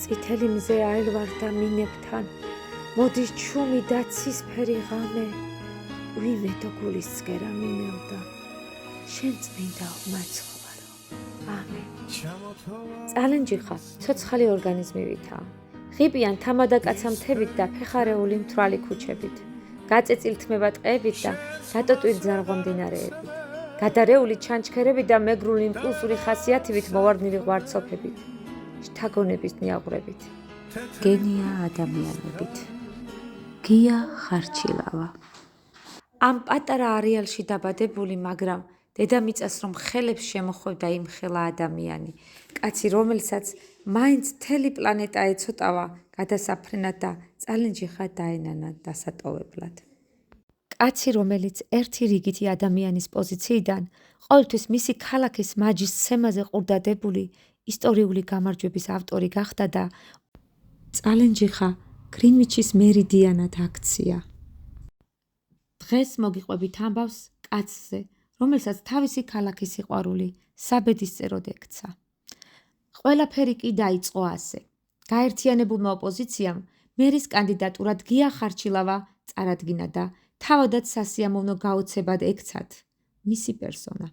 წითელი მზე აელვარდა მინებთან, მოდის ჩუმი და ცისფერი ღამე, ვინმე თუ გულისცგერა მინელდა, შენ წმინდა უმაცხოვარო, ამენ. წალენჯიხა ცოცხალი ორგანიზმივითაა, ღიპიან თამადაკაცა მთებით და ფეხარეული მთვრალი ქუჩებით, გაწეწილთმება ტყეებით და დატოტვილ ძარღვა მდინარეებით, გადარეული ჩანჩქერებით და მეგრული იმპულსური ხასიათივით მოვარდნილი ღვარცოფებით, შთაგონების ნიაღვრებით, გენია ადამიანებით, გია ხარჩილავა. ამ პატარა არეალში დაბადებული, მაგრამ დედამიწას რომ ხელებს შემოხვევდა იმ ხელა ადამიანი, კაცი რომელსაც მაინც მთელი პლანეტა ეცოტავა გადასაფრენად და წალენჯიხად დაენანა დასატოვებლად. კაცი რომელიც ერთი რიგითი ადამიანის პოზიციიდან ყოველთვის მისი ქალაქის მაჯის სცემაზე ყურდადებული ისტორიული გამარჯვების ავტორი გახდა და წალენჯიხა გრინვიჩის მერიდიანად აქცია. დღეს მოგიყვებით ამბავს კაცზე, რომელსაც თავისი ქალაქის სიყვარული საბედისწეროდ ექცა. ყველაფერი კი დაიწყო ასე. გაერთიანებულმა ოპოზიციამ მერის კანდიდატურად გია ხარჩილავა წარადგინა და თავადაც სასიამოვნო გაოცებად ექცათ მისი პერსონა,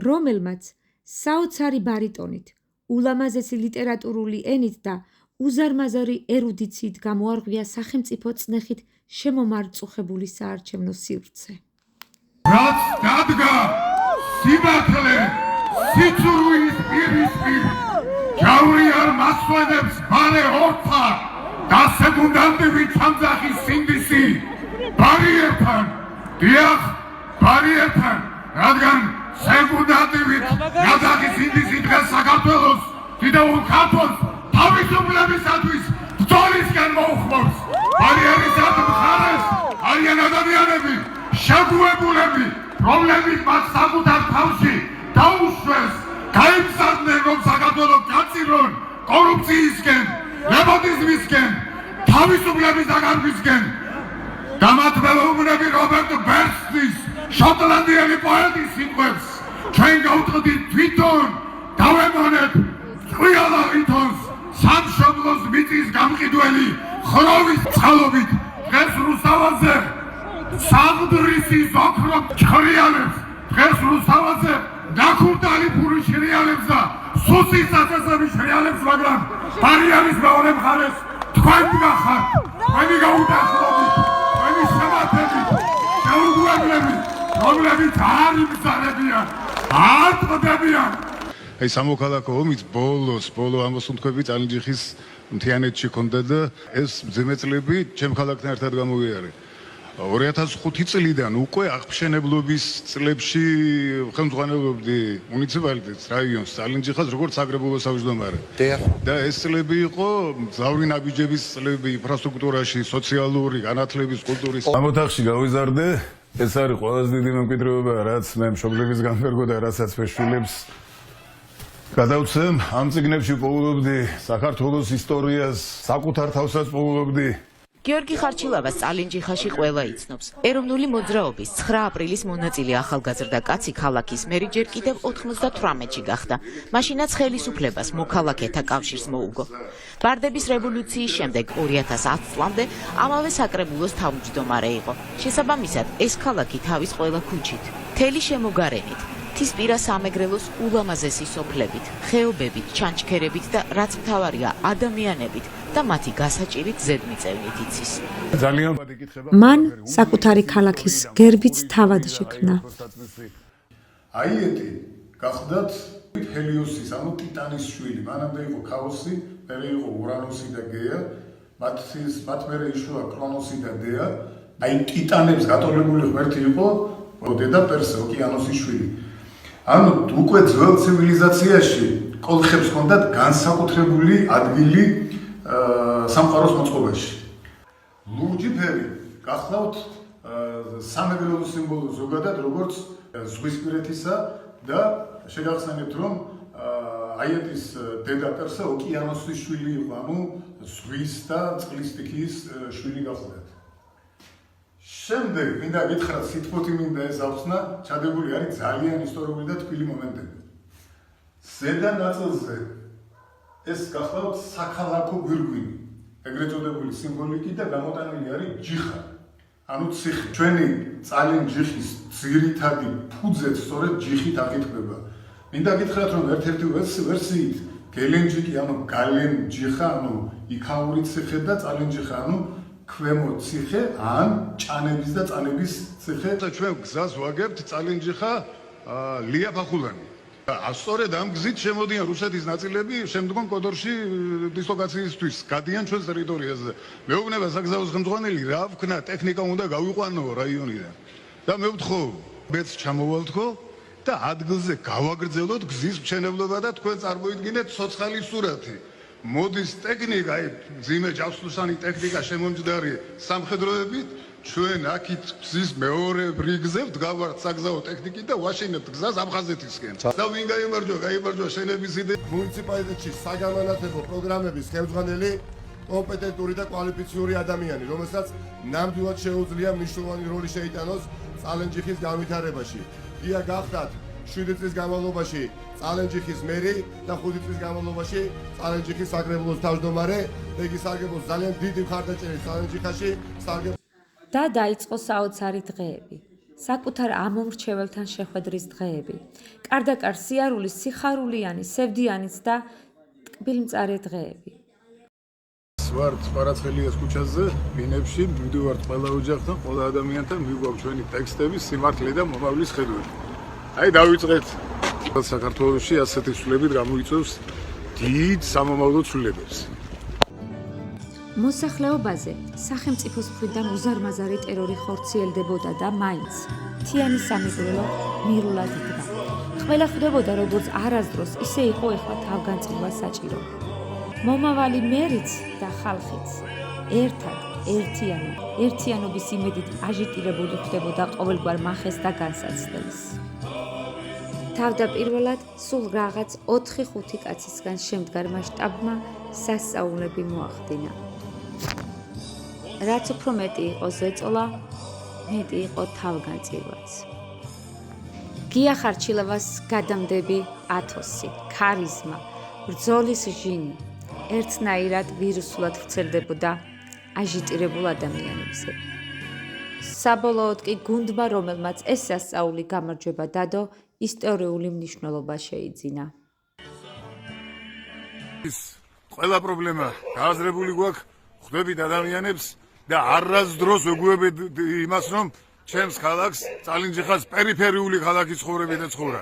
რომელმაც საოცარი ბარიტონით, ულამაზესი ლიტერატურული ენით და უზარმაზარი ერუდიციით გამოარღვია სახელმწიფო წნეხით შემომარწუხებული საარჩევნო სივრცე. რაც დადგა სიმართლე სიცურვილის პირისპირ, ჯაური არ მასვენებს ბარე ორთა და სეგუნდანტივი ჩამძახის სინდისი ბარიერთან, დიახ, ბარიერთან, რადგან სეგუნდანტივით ჩამძახის სინდისი დღეს საქართველოს დიდებულ ქართველს თავისუფლებისათვის ბრძოლისკენ მოუხმობს. ბარიერისად მხარეს არიან ადამიანები, შეგუებულები, რომლებიც მათ საკუთარ თავში დაუშვეს, გაიმსახნენ, რომ საქართველო გაწირონ კორუფციისკენ, ნეპოტიზმისკენ, თავისუფლების დაკარგვისკენ. დამათმეულები რობერტ ბერსნის შოტლანდიელი პოეტის სიტყვებს ჩვენ გავუწყდით თვითონ დავემონეთ წვრიალა ვითონს სამშობლოს მიწის გამყიდველი ხროვის წყალობით. დღეს რუსთავაზე სამდრისი ზოქრო ჩხრიალებს, დღეს რუსთავაზე ნაქურდალი ფური შრიალებს და სუსის საწესები შრიალებს, მაგრამ ბარიერის მეორე მხარეს თქვენ გახართ, თქვენი გაუდანობით, თქვენი შემართებით, შეუგუებლებით, რომლებიც არ იმსარებიან, არ ტყდებიან. აი სამოქალაქო ომის ბოლო ამოსუნთქვები წალენჯიხის მთიანეთში ქონდა და ეს მძიმე წლები ჩემ ქალაქთან ერთად გამოვიარე. 2005 წლიდან უკვე აღფშენებლობის წლებში ხელმძღვანელობდი მუნიციპალიტეტს, რაიონს, წალენჯიხას როგორც საგრებულო თავმჯდომარე. და ეს წლები იყო მძლავრი ნაბიჯების წლები ინფრასტრუქტურაში, სოციალური, განათლების, კულტურის. ამ ოთახში გავიზარდე, ეს არის ყველაზე დიდი მემკვიდრეობა, რაც მე მშობლების განვერგო და რასაც მე შვილებს გადავცემ. ამ წიგნებში პოულობდი საქართველოს ისტორიას, საკუთარ თავსაც პოულობდი. გიორგი ხარჩილავას წალენჯიხაში ყველა იცნობს. ეროვნული მოძრაობის 9 აპრილის მონაწილე ახალგაზრდა კაცი ქალაქის მერი ჯერ კიდევ 98-ში გახდა. მაშინაც ხელისუფლებას მოქალაქეთა კავშირს მოუგო. ბარდების რევოლუციის შემდეგ 2010 წლამდე ამავე საკრებულოს თავმჯდომარე იყო. შესაბამისად, ეს ქალაქი თავის ყველა ქუჩით, მთელი შემოგარენით, მთისპირა სამეგრელოს ულამაზესი სოფლებით, ხეობებით, ჩანჩქერებით და რაც მთავარია, ადამიანებით და მათი გასაჭირით ზედმიწევნით იცის. მან საკუთარი ქალაქის გერბიც თავად შექმნა. აიეტი გახდათ ჰელიოსის, ანუ ტიტანის შვილი. მანამდე იყო ქაოსი, მერე იყო ურანოსი და გეა, მათ მერე იშვა კრონოსი და დეა. აი ტიტანებს გატოლებული ღმერთი იყო დედა პერსე, ოკეანოსის შვილი. ანუ უკვე ძველ ცივილიზაციაში კოლხებს ჰქონდათ განსაკუთრებული ადგილი სამყაროს მოწყობაში. ლურჯი ფერი გახლავთ სამეგრელოს სიმბოლო ზოგადად, როგორც ზღვისპირეთისა და შეგახსენებთ, რომ აიეტის დედა პერსე ოკეანოსის შვილი იყო, ანუ ზღვის და წყლის სტიქიის შვილი გახლდათ. შემდეგ მინდა გითხრათ, სიტყვოთი მინდა ეს ახსნა, ჩადებული არის ძალიან ისტორიული და თბილი მომენტები. ზედა ნაწილზე ეს გახლავთ საქალაქო გვირგვინი, ეგრეთ წოდებული სიმბოლიკი და გამოტანილი არის ჯიხა. ანუ ციხე. ჩვენი წალენ ჯიხის ძირითადი ფუძე სწორედ ჯიხით აკითხება. მინდა გითხრათ, რომ ერთ-ერთი ვერსიით გელენჯიკი, ანუ გალენჯიხა, ანუ იქაური ციხე და წალენჯიხა, ანუ ქვემო ციხე, ან ჭანების და წანების ციხე. ჩვენ გზას ვაგებთ წალენჯიხა ლიაფახულანი. სწორედ ამ გზით შემოდიან რუსეთის ნაწილები შემდგომ კოდორში დისლოკაციისთვის, გადიან ჩვენს ტერიტორიაზე. მეუბნება საგზაო ხელმძღვანელი, რა ვქნა, ტექნიკა უნდა გავიყვანო რაიონიდან. და მე ვთხოვ, მეც ჩამოვალთქო და ადგილზე გავაგრძელოთ გზის მშენებლობა და თქვენ წარმოიდგინეთ ცოცხალი სურათი. მოდის ტექნიკა, აი მძიმე ჯავსთუსანი ტექნიკა შემომჯდარი სამხედროებით, ჩვენ აქით გზის მეორე რიგზე ვდგავართ საგზაო ტექნიკით და ვაშენებთ გზას აფხაზეთისკენ. და ვინ გაიმარჯვა შენების იდეა. მუნიციპალიტეტში საგამანათლებლო პროგრამების ხელმძღვანელი კომპეტენტური და კვალიფიციური ადამიანი, რომელსაც ნამდვილად შეუძლია მნიშვნელოვანი როლი შეიტანოს წალენჯიხის განვითარებაში. ია გახდათ 7 წლის განმავლობაში წალენჯიხის მერი და 5 წლის განმავლობაში წალენჯიხის საკრებულოს თავმჯდომარე. იგი სარგებლობს ძალიან დიდი მხარდაჭერით წალენჯიხაში, და დაიწყო საოცარი დღეები. საკუთარ ამომრჩეველთან შეხვედრის დღეები. კარდაკარ სიარულის, სიხარულიანი, სევდიანის და ტკბილმწარე დღეები. ვართ პარაცხელიას ქუჩაზე, ბინებში, მივდივართ ყველა ოჯახთან, ყველა ადამიანთან, მიგვაქვს ჩვენი ტექსტები, სიმართლე და მომავლის ხედვები. აი დავიწყეთ. საქართველოში ასეთი ცვლილებით გამოიწვევს დიდ სამომავლო ცვლილებებს. მოსახლეობაზე სახელმწიფოს მხრიდან უზარმაზარი ტერორი ხორციელდებოდა და მაინც მთიანი სამეგრელო მირულად იდგა. ყველა ხვდებოდა, როგორც არასდროს, ისე იყო ეხლა თავგანწირვა საჭირო. მომავალი მერიც და ხალხიც ერთად, ერთიანობის იმედით აჟიტირებული ხდებოდა ყოველგვარ მახეს და განსაცდელს. თავდაპირველად სულ რაღაც 4-5 კაცისგან შემდგარმა შტაბმა სასწაულები მოახდინა. რაც უფრო მეტი იყო ზეწოლა, მეტი იყო თავგანწირვაც. გია ხარჩილოვას გადამდები ათოსი, ქარიზმა, ბრძოლის ჟინი ერთნაირად ვირუსულად ვრცელდებოდა აჟიტირებულ ადამიანებზე. საბოლოოდ კი გუნდმა, რომელმაც ეს სასწაული გამარჯვება დადო, ისტორიული მნიშვნელობა შეიძინა. ყველა პრობლემა გააზრებული გვაქვს, ხვდებით ადამიანებს და არასდროს ვეგუებთ იმას, რომ ჩემს ქალაქს წალენჯიხას პერიფერიული ქალაქი ცხოვრებით ეცხოვრა.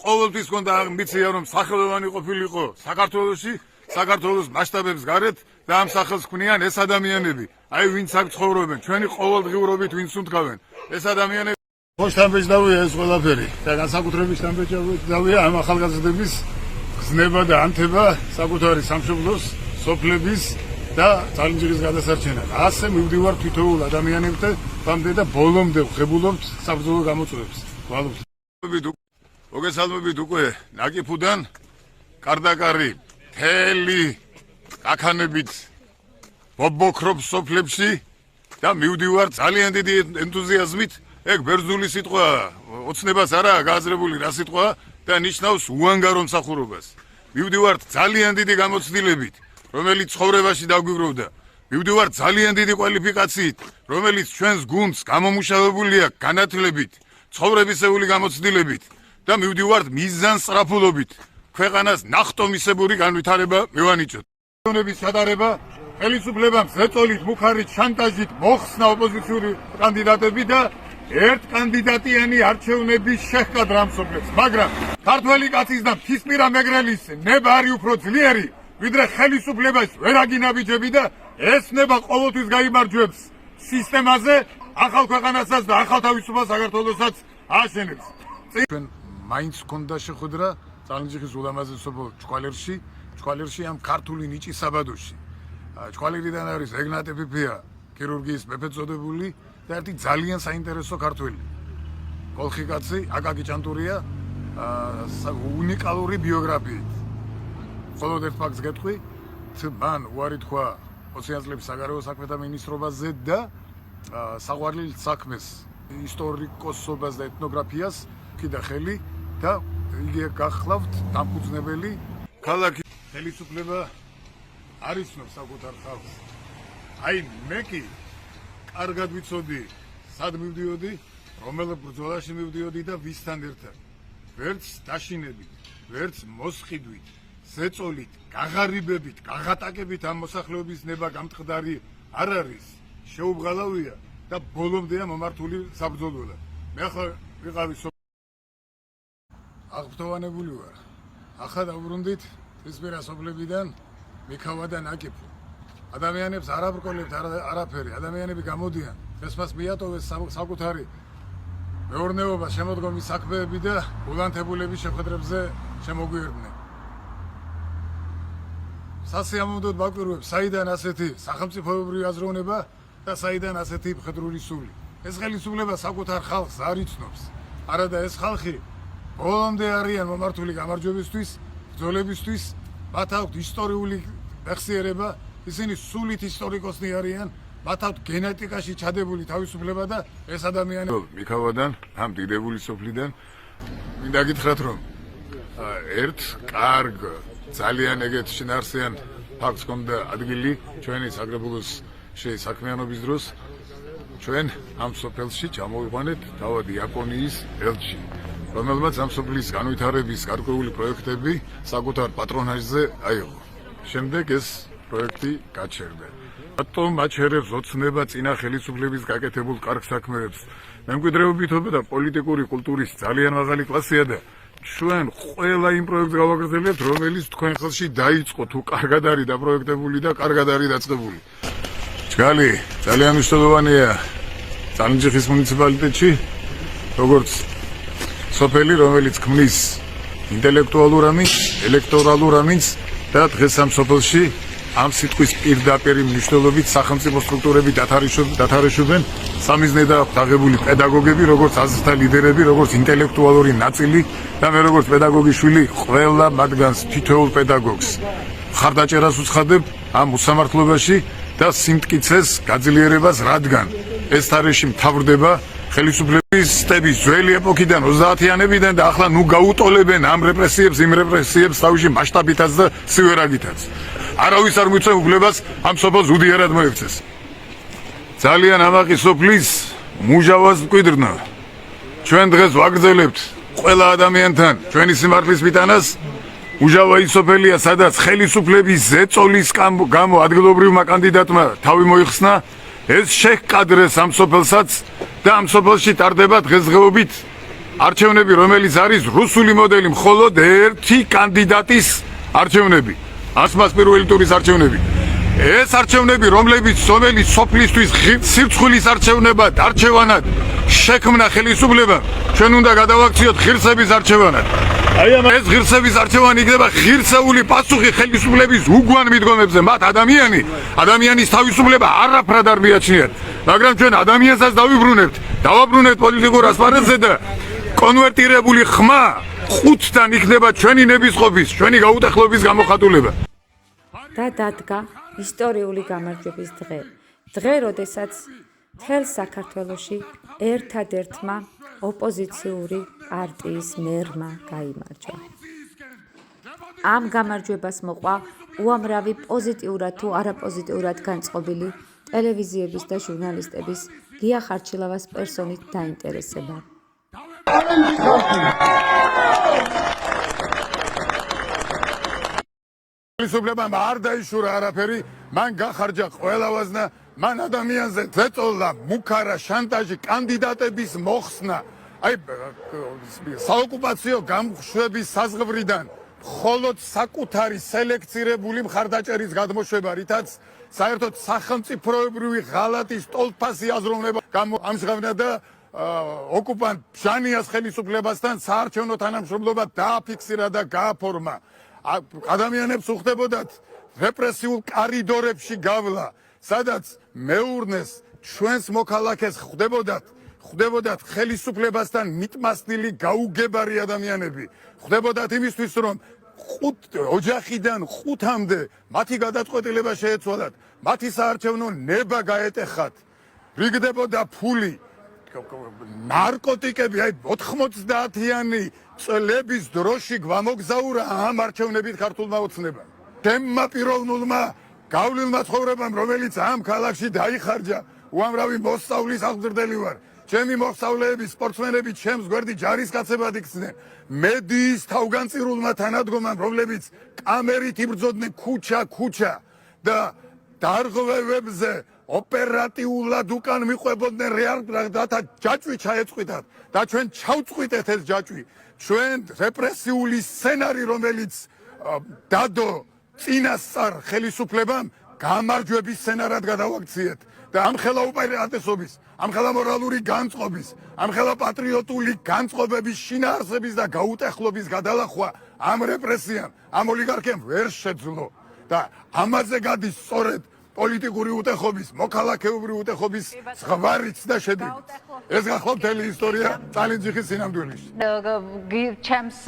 ყოველთვის გონდა ამბიცია, რომ სახელოვანი ყოფილიყო საქართველოში, საქართველოს მასშტაბებს გარეთ და ამ სახელს ქმნიან ეს ადამიანები. აი ვინც აქ ცხოვრობენ, ჩვენი ყოველდღიურობით ვინც უთქავენ, ეს ადამიანები ხოშთამბეჭდავია ეს ყველაფერი და განსაკუთრებით შთამბეჭდავია ამ ახალგაზრდების გზნება და ანთება საკუთარი სამშობლოს, სოფლების და წალენჯიხის გადასარჩენად. ასე მივდივარ თითოეულ ადამიანებთან და ბოლომდე ვღებულობთ საბრძოლო გამოწვევებს. გვალობთ. მოგესალმებით უკვე ნაკიფუდან კარდაკარი თელი კაქანებით ბობოქრობ სოფლებში და მივდივარ ძალიან დიდი ენთუზიაზმით. ეგ ბერძნული სიტყვა ოცნებას არაა გააზრებული რა სიტყვა და ნიშნავს უანგარო მსახურობას. მივდივართ ძალიან დიდი გამოცდილებით, რომელიც ცხოვრებაში დაგვიგროვდა. მივდივართ ძალიან დიდი კვალიფიკაციით, რომელიც ჩვენს გუნდს გამომუშავებული აქვს განათლებით, ცხოვრებისეული გამოცდილებით და მივდივართ მიზანსწრაფულობით. ქვეყანას ნახტომისებური განვითარება მევანიჭოთ. რეგიონების ჩატარება ხელისუფლებამ ზეწოლით, მუხარით, შანტაჟით მოხსნა ოპოზიციური კანდიდატები და ერთ კანდიდატიანი არჩევნების შეჰკადრა ამ სოფლებს, მაგრამ ქართველი კაცის და მთისპირა მეგრელის ნება არის უფრო ძლიერი, ვიდრე ხელისუფლებას ვერ აგინაბიჯები და ეს ნება ყოველთვის გაიმარჯვებს სისტემაზე, ახალ ქვეყანასაც და ახალ თავისუფალ საქართველოსაც ააშენებს. ჩვენ მაინც გქონდა შეხვედრა წალენჯიხის ულამაზესობ ჩქვალერში ამ ქართული ნიჭის საბადოში. ჩქვალერიდან არის ეგნატე ფიფია, ქირურგიის მეფეწოდებული და ერთი ძალიან საინტერესო ქართველი. კოლხი კაცი, აკაკი ჭანტურია, უნიკალური ბიოგრაფიით. მხოლოდ ერთ ფაქტს გეტყვი, მან უარი თქვა 20 წლების საგარეო საქმეთა მინისტრობაზე და საყვარლილ საქმეს, ისტორიკოსობას და ეთნოგრაფიას ქიდა ხელი და იგი გახლავთ დამფუძნებელი ქალაქი ხელისუფლება არ იცნობს საკუთარ ხალხს. აი მე კი კარგად ვიცოდი სად მივდიოდი, რომელ ბრძოლაში მივდიოდი და ვისთან ერთად. ვერც დაშინებით, ვერც მოსყიდვით, ზეწოლით, გაღარიბებით, გაღატაკებით ამ მოსახლეობის ნება გამტყდარი არ არის. შეუბრალავია და ბოლომდეა მომართული საბრძოლველად. მე ახლა ვიყავი აღფრთოვანებული ვარ. ახლა დავბრუნდით თვისპირა სოფლებიდან მიქავა და ნაკიფი. ადამიანებს არ აბრკოლებთ არაფერი, ადამიანები გამოდიან, თესმას მიატოვეს საკუთარი მეურნეობა, შემოდგომის საქმეები და ულანთებულების შეხვედრებზე შემოგვიერთდნენ. სასიამოვნოდ ვაკვირვებ, საიდან ასეთი სახელმწიფოებრივი აზროვნება და საიდან ასეთი მხედრული სული. ეს ხელისუფლება საკუთარ ხალხს არ იცნობს. არადა ეს ხალხი ბოლომდე არიან მომართული გამარჯვებისთვის, ბრძოლებისთვის, მათ აქვთ ისტორიული მეხსიერება, ისინი სულით ისტორიკოსნი არიან, მათ აქვთ გენეტიკაში ჩადებული თავისუფლება და ეს ადამიანები მიქავადან, ამ დიდებული სოფლიდან მინდა გითხრათ, რომ ერთ კარგ ძალიან ეგეთ შინაარსიან ფაქტს ჰქონდა ადგილი ჩვენი საკრებულოს საქმიანობის დროს. ჩვენ ამ სოფელში ჩამოვიყვანეთ თავად იაპონიის ელჩი, რომელმაც ამ სოფლის განვითარების გარკვეული პროექტები საკუთარ პატრონაჟზე აიღო. შემდეგ ეს პროექტი გაჩერდა. რატომ აჩერებს ოცნება წინა ხელისუფლების გაკეთებულ კარგ საქმეებს? მემკვიდრეობითობა და პოლიტიკური კულტურის ძალიან მაღალი კლასია და ჩვენ ყველა იმ პროექტს გავაგრძელებთ, რომელიც თქვენ ხელში დაიწყო, თუ კარგად არის დაპროექტებული და კარგად არის დაწყებული. ჯგალი ძალიან მნიშვნელოვანია წალენჯიხის მუნიციპალიტეტში, როგორც სოფელი, რომელიც ქმნის ინტელექტუალურ ამინს, ელექტორალურ ამინს და დღეს ამ სოფელში ამ სიტყვის პირდაპირ მნიშვნელობით სახელმწიფო სტრუქტურები დათარეშობენ სამიზნე და აღებული პედაგოგები, როგორც აზრთა ლიდერები, როგორც ინტელექტუალური ნაწილი და მე როგორც პედაგოგი შვილი ყველა მათგანს თითოეულ პედაგოგს ხარდაჭერას უცხადებ ამ უსამართლობაში და სიმტკიცეს გაძლიერებას, რადგან ეს თარეში მთავრდება ხელისუფლების სტების ძველი ეპოქიდან 30-იანებიდან და ახლა ნუ გაუტოლებენ ამ რეპრესიებს, იმ რეპრესიებს თავში მასშტაბითაც და სივერაგითაც. არავის არ მიცემ უფლებას ამ სოფელს უდიარად მოექცეს. ძალიან ამაყი სოფლის მუჟავას მკვიდრნა. ჩვენ დღეს ვაგრძელებთ ყველა ადამიანთან ჩვენი სიმართლის მიტანას. მუჟავა ის სოფელია, სადაც ხელისუფლების ზეწოლის გამო ადგილობრივმა კანდიდატმა თავი მოიხსნა. ეს შეჰკადრეს ამ სოფელსაც და ამ სოფელში ტარდება დღესდღეობით არჩევნები, რომელიც არის რუსული მოდელი, მხოლოდ ერთი კანდიდატის არჩევნები. ასმას პირველი ტურის არჩევნები. ეს არჩევნები, რომლებიც სოფლისთვის სირცხვილის არჩევნებად, არჩევანად შექმნა ხელისუფლება, ჩვენ უნდა გადავაქციოთ ღირსების არჩევანად. აი ეს ღირსების არჩევანი იქნება ღირსეული პასუხი ხელისუფლების უგვან მიდგომებზე. მათ ადამიანის თავისუფლება არაფრად არ მიაჩნიათ, მაგრამ ჩვენ ადამიანსაც დავაბრუნებთ პოლიტიკურ ასპარეზზე და კონვერტირებული ხმა ხუთთან იქნება ჩვენი ნებისყოფის, ჩვენი გაუტეხლობის გამოხატულება. და დადგა ისტორიული გამარჯვების დღე. დღე, როდესაც მთელ საქართველოში ერთადერთმა ოპოზიციური პარტიის მერმა გაიმარჯვა. ამ გამარჯვებას მოყვა უამრავი პოზიტიურად თუ არაპოზიტიურად განწყობილი ტელევიზიების და ჟურნალისტების გია ხარჩილავას პერსონით დაინტერესება. ხელისუფლებამ არ დაიშურა არაფერი, მან გახარჯა ყველა ვაზნა, მან ადამიანზე ზეწოლა, მუქარა, შანტაჟი, კანდიდატების მოხსნა. აი საოკუპაციო გამშვების საზღვრიდან მხოლოდ საკუთარი სელექცირებული მხარდაჭერის გადმოშვება, რითაც საერთოდ სახელმწიფოებრივი ღალატის ტოლფასი აზროვნება ამჟღავნა და ოკუპანტ ჟანიას ხელისუფლებასთან საარჩევნო თანამშრომლობა დააფიქსირა და გააფორმა. ადამიანებს უხდებოდათ რეპრესიულ კარიდორებში გავლა, სადაც მეურნეს ჩვენს მოქალაქეს ხვდებოდათ ხელისუფლებასთან მიტმასნილი გაუგებარი ადამიანები. ხვდებოდათ იმისთვის, რომ ოჯახიდან 5-მდე მათი გადაწყვეტილება შეეცვალათ, მათი საარჩევნო ნება გაეტეხათ. რიგდებოდა ფული, ნარკოტიკები, აი 90-იანი წლების დროში გვამოგზაურა ამ არჩევნებით ქართულმა ოცნებამ. თემმა პიროვნულმა გავლილმა ცხოვრებამ, რომელიც ამ ქალაქში დაიხარჯა, უამრავი მოსწავლის აღზრდელი ვარ. ჩემი მოსწავლეები, სპორტსმენები ჩემს გვერდით ჯარისკაცებად იქცნენ. მედიის თავგანწირულმა თანადგომამ, რომლებიც კამერით იბრძოდნენ ქუჩა და დარღვევებზე ოპერატიულად უკან მიყვებოდნენ რათა ჯაჭვი ჩაეწყვიტათ და ჩვენ ჩავწყვიტეთ ეს ჯაჭვი. ჩვენ რეპრესიული სცენარი, რომელიც დადო წინასწარ ხელისუფლებამ, გამარჯვების სცენარად გადავაქციეთ და ამხელა უპირატესობის, ამხელა მორალური განწყობის, ამხელა პატრიოტული განწყობების შინაარსების და გაუტეხლობის გადალახვა ამ რეპრესიამ, ამ ოლიგარქიამ ვერ შეძლო და ამაზე გადის სწორედ პოლიტიკური უტეხობის, მოქალაქეობრივი უტეხობის ზღვარიც და შედეგიც. ეს გახლავთ მთელი ისტორია წალენჯიხის სინამდვილეში. ჩემს